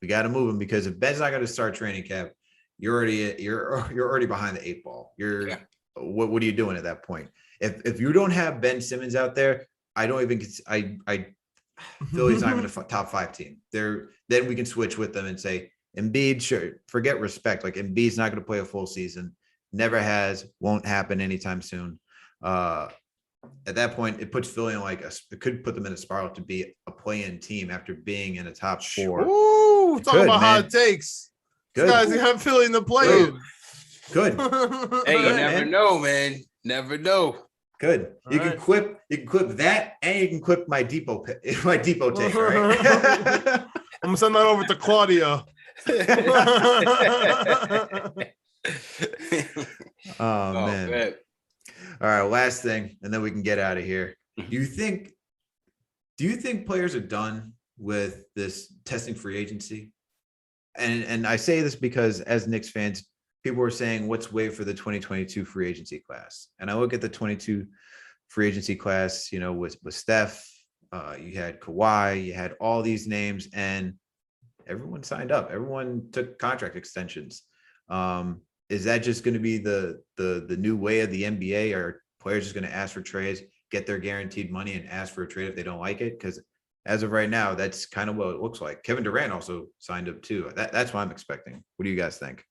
A: we got to move him, because if Ben's not going to start training camp, you're already behind the 8 ball. What are you doing at that point? If you don't have Ben Simmons out there, I don't even I Philly's not even a top 5 team. Then we can switch with them and say Embiid, sure, forget respect. Like Embiid's not going to play a full season, never has, won't happen anytime soon. At that point, it puts Philly in it could put them in a spiral to be a play-in team after being in a top 4.
B: Ooh, talk about hot takes.
A: Good.
B: These guys have Philly in the play-in.
A: Good.
C: Hey, you never know, man. Never know.
A: Good. You can clip that, and you can clip my Depot take, right?
B: I'm gonna send that over to Claudia.
A: Oh man. All right, last thing, and then we can get out of here. Do you think players are done with this testing free agency? And I say this because as Knicks fans, people were saying, "What's wait for the 2022 free agency class?" And I look at the 22 free agency class, with Steph, you had Kawhi, you had all these names, and everyone signed up. Everyone took contract extensions. Is that just going to be the new way of the NBA? Are players just going to ask for trades, get their guaranteed money, and ask for a trade if they don't like it? Because as of right now, that's kind of what it looks like. Kevin Durant also signed up too. That's what I'm expecting. What do you guys think?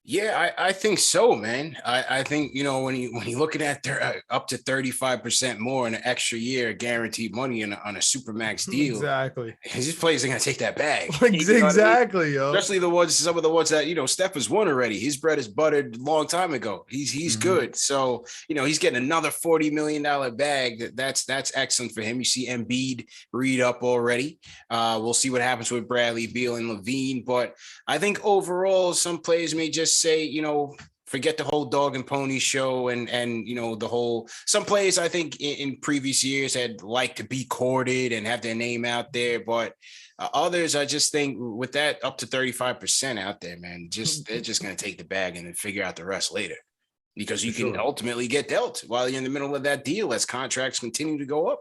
C: Yeah, I think so, man. I think, when you're looking at up to 35% more in an extra year guaranteed money on a supermax deal.
B: Exactly.
C: These players are going to take that bag.
B: Exactly, yo.
C: Especially some of the ones that, Steph has won already. His bread is buttered a long time ago. He's good. So, he's getting another $40 million bag. That's excellent for him. You see Embiid read up already. We'll see what happens with Bradley Beal and Levine. But I think overall, some players may just say, forget the whole dog and pony show and the whole, some players I think in previous years had liked to be courted and have their name out there, but others I just think with that up to 35% out there, man, they're just going to take the bag and then figure out the rest later, because you can ultimately get dealt while you're in the middle of that deal as contracts continue to go up.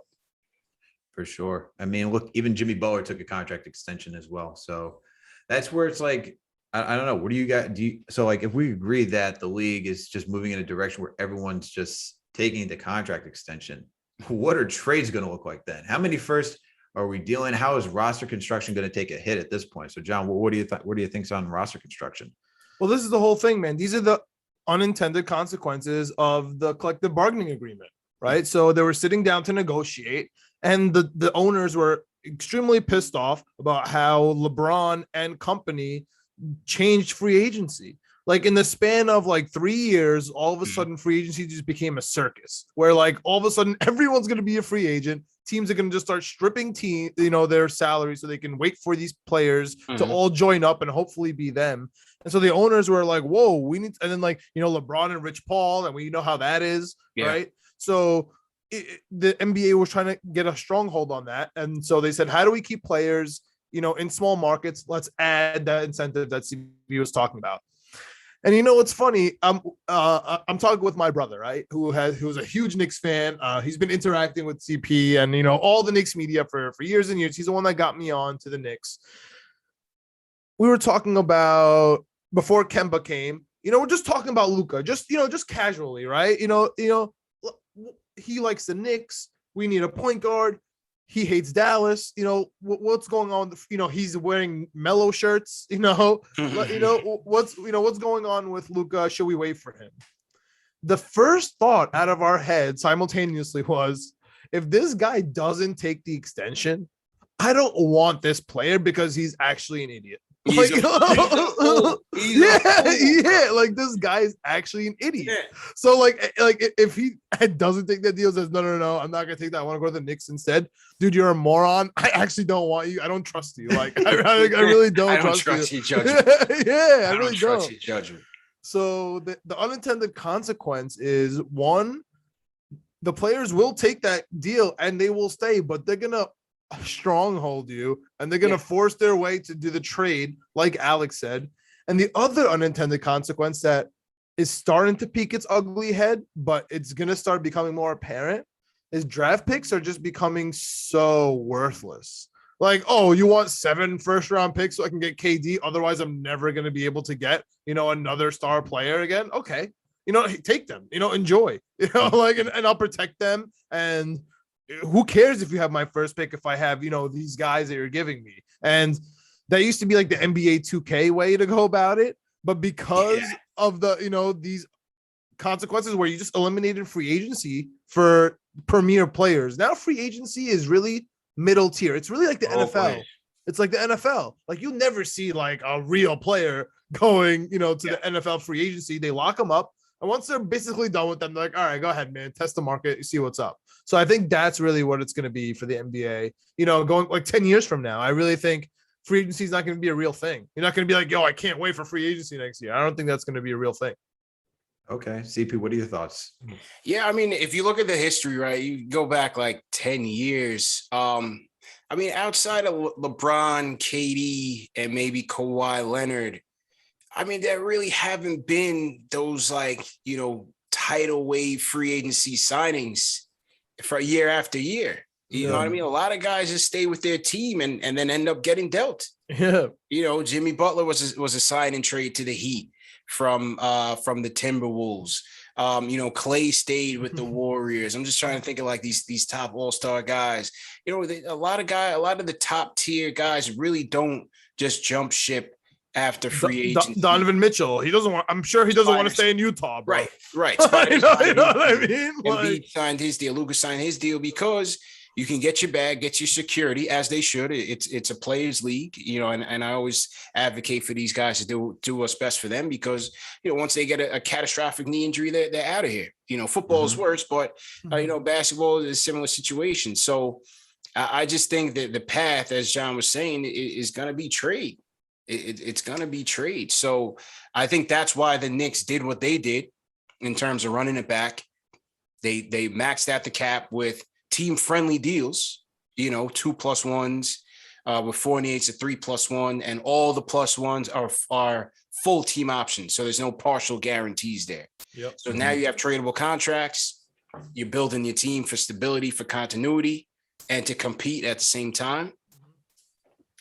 A: For sure. I mean, look, even Jimmy Butler took a contract extension as well. So that's where it's like, I don't know. What do you got? So if we agree that the league is just moving in a direction where everyone's just taking the contract extension, what are trades going to look like then? How many first are we dealing? How is roster construction going to take a hit at this point? So John, what do you think's on roster construction?
B: Well, this is the whole thing, man. These are the unintended consequences of the collective bargaining agreement, right? So they were sitting down to negotiate, and the owners were extremely pissed off about how LeBron and company changed free agency. Like in the span of 3 years, all of a sudden free agency just became a circus where all of a sudden everyone's going to be a free agent. Teams are going to just start stripping their salaries so they can wait for these players to all join up and hopefully be them. And so the owners were like, whoa, we need, and then LeBron and Rich Paul, and we know how that is, right? So the NBA was trying to get a stronghold on that. And so they said, how do we keep players in small markets? Let's add that incentive that CB was talking about. And what's funny? I'm talking with my brother, right? Who's a huge Knicks fan. He's been interacting with CP and all the Knicks media for years and years. He's the one that got me on to the Knicks. We were talking about before Kemba came. We're just talking about Luka, just casually, right? He likes the Knicks. We need a point guard. He hates Dallas. What's going on? He's wearing Melo shirts. What's going on with Luka? Should we wait for him? The first thought out of our head simultaneously was, if this guy doesn't take the extension, I don't want this player because he's actually an idiot. This guy is actually an idiot. Yeah. So if he doesn't take that deal, says no, I'm not gonna take that. I want to go to the Knicks instead. Dude, you're a moron. I actually don't want you. I don't trust you. I really don't. I don't trust you. Judgment. I really don't trust your judgment. So the unintended consequence is, one, the players will take that deal and they will stay, but they're gonna stronghold you and they're going to force their way to do the trade, like Alex said. And the other unintended consequence that is starting to peek its ugly head, but it's going to start becoming more apparent, is draft picks are just becoming so worthless. You want 7 first-round picks so I can get KD, otherwise I'm never going to be able to get another star player again. Okay, take them, enjoy, and I'll protect them. And who cares if you have my first pick if I have, these guys that you're giving me? And that used to be like the NBA 2K way to go about it. But because of the, these consequences where you just eliminated free agency for premier players, now free agency is really middle tier. It's really like the NFL. Boy. It's like the NFL. Like you'll never see like a real player going, to the NFL free agency. They lock them up. And once they're basically done with them, they're like, all right, go ahead, man. Test the market. You see what's up. So I think that's really what it's going to be for the NBA, going like 10 years from now. I really think free agency is not going to be a real thing. You're not going to be like, yo, I can't wait for free agency next year. I don't think that's going to be a real thing.
A: Okay. CP, what are your thoughts?
C: Yeah, I mean, if you look at the history, right, you go back like 10 years. I mean, outside of LeBron, KD, and maybe Kawhi Leonard, I mean, there really haven't been those like, tidal wave free agency signings for year after year. You know what I mean? A lot of guys just stay with their team and then end up getting dealt.
B: Yeah.
C: Jimmy Butler was a sign and trade to the Heat from the Timberwolves. Clay stayed with the Warriors. I'm just trying to think of like these top all-star guys. A lot of the top tier guys really don't just jump ship after free agency.
B: Donovan Mitchell, I'm sure he doesn't want to stay in Utah, bro.
C: Right.
B: You know what I mean?
C: Embiid signed his deal. Lucas signed his deal because you can get your bag, get your security, as they should. It's a players' league, and I always advocate for these guys to do what's best for them because, once they get a catastrophic knee injury, they're out of here. Football is worse, but, basketball is a similar situation. So I just think that the path, as John was saying, is going to be trade. It's going to be trade. So I think that's why the Knicks did what they did in terms of running it back. They maxed out the cap with team-friendly deals, 2+1s with 4 and 8s, a 3+1, and all the +1s are full team options. So there's no partial guarantees there.
B: Yep.
C: So now you have tradable contracts. You're building your team for stability, for continuity, and to compete at the same time.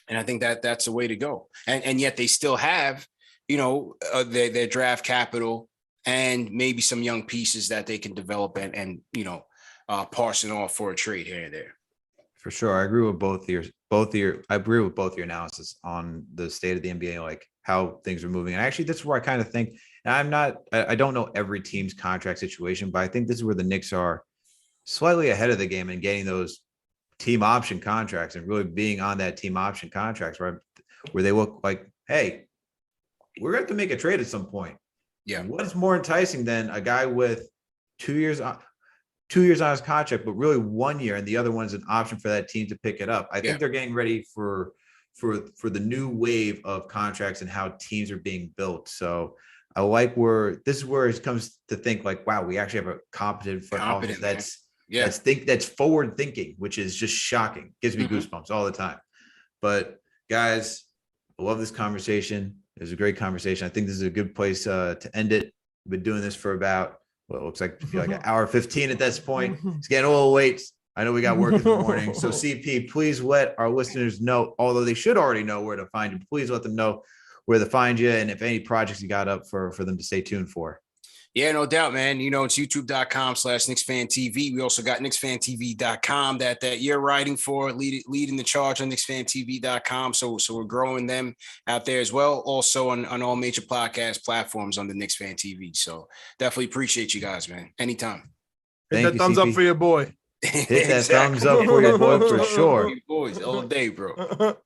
C: And I think that's the way to go. And yet they still have, their draft capital and maybe some young pieces that they can develop and parsing off for a trade here and there.
A: For sure. I agree with both your analysis on the state of the NBA, like how things are moving. And actually, that's where I kind of think, and I don't know every team's contract situation, but I think this is where the Knicks are slightly ahead of the game and getting those team option contracts and really being on that team option contracts, right? Where they look like, hey, we're going to have to make a trade at some point.
C: Yeah.
A: What is more enticing than a guy with 2 years on his contract, but really 1 year, and the other one's an option for that team to pick it up? I think they're getting ready for the new wave of contracts and how teams are being built. So I like this is where it comes to think like, wow, we actually have a competent front office that's forward thinking, which is just shocking. Gives me goosebumps all the time. But guys, I love this conversation. It was a great conversation. I think this is a good place to end it. We've been doing this for about, it looks like an hour 15 at this point. It's getting a little late. I know we got work in the morning. So CP, please let our listeners know, although they should already know where to find you, please let them know where to find you and if any projects you got up for them to stay tuned for.
C: Yeah, no doubt, man. It's youtube.com/Knicks Fan TV. We also got KnicksFanTV.com that you're writing for, leading the charge on KnicksFanTV.com. So we're growing them out there as well. Also on all major podcast platforms on the Knicks Fan TV. So definitely appreciate you guys, man. Anytime.
B: Hit that thumbs up for your boy.
A: Hit that thumbs up for your boy for sure.
C: Boys all day, bro.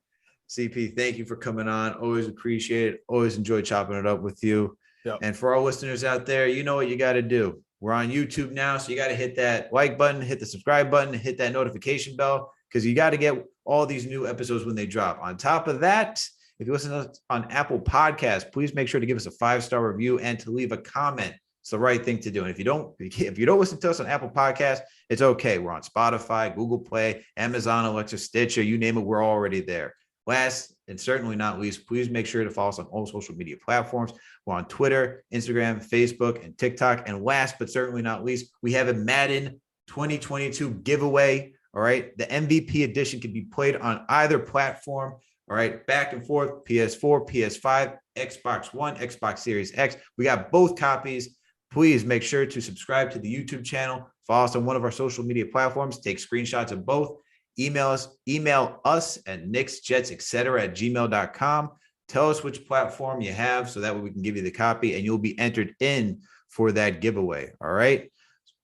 A: CP, thank you for coming on. Always appreciate it. Always enjoy chopping it up with you.
B: Yep.
A: And for our listeners out there, you know what you got to do. We're on YouTube now, so you got to hit that like button, hit the subscribe button, hit that notification bell, because you got to get all these new episodes when they drop. On top of that, if you listen to us on Apple Podcasts, please make sure to give us a 5-star review and to leave a comment. It's the right thing to do. And if you don't listen to us on Apple Podcasts, it's okay. We're on Spotify, Google Play, Amazon, Alexa, Stitcher, you name it, we're already there. Last and certainly not least, please make sure to follow us on all social media platforms. We're on Twitter, Instagram, Facebook, and TikTok. And last but certainly not least, we have a Madden 2022 giveaway. All right. The MVP edition can be played on either platform. All right. Back and forth, PS4, PS5, Xbox One, Xbox Series X. We got both copies. Please make sure to subscribe to the YouTube channel. Follow us on one of our social media platforms. Take screenshots of both. Email us at knicksjets@gmail.com. Tell us which platform you have so that way we can give you the copy and you'll be entered in for that giveaway. All right.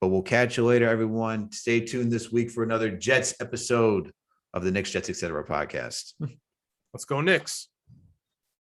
A: But we'll catch you later, everyone. Stay tuned this week for another Jets episode of the Knicks Jets Etc. podcast.
B: Let's go Knicks.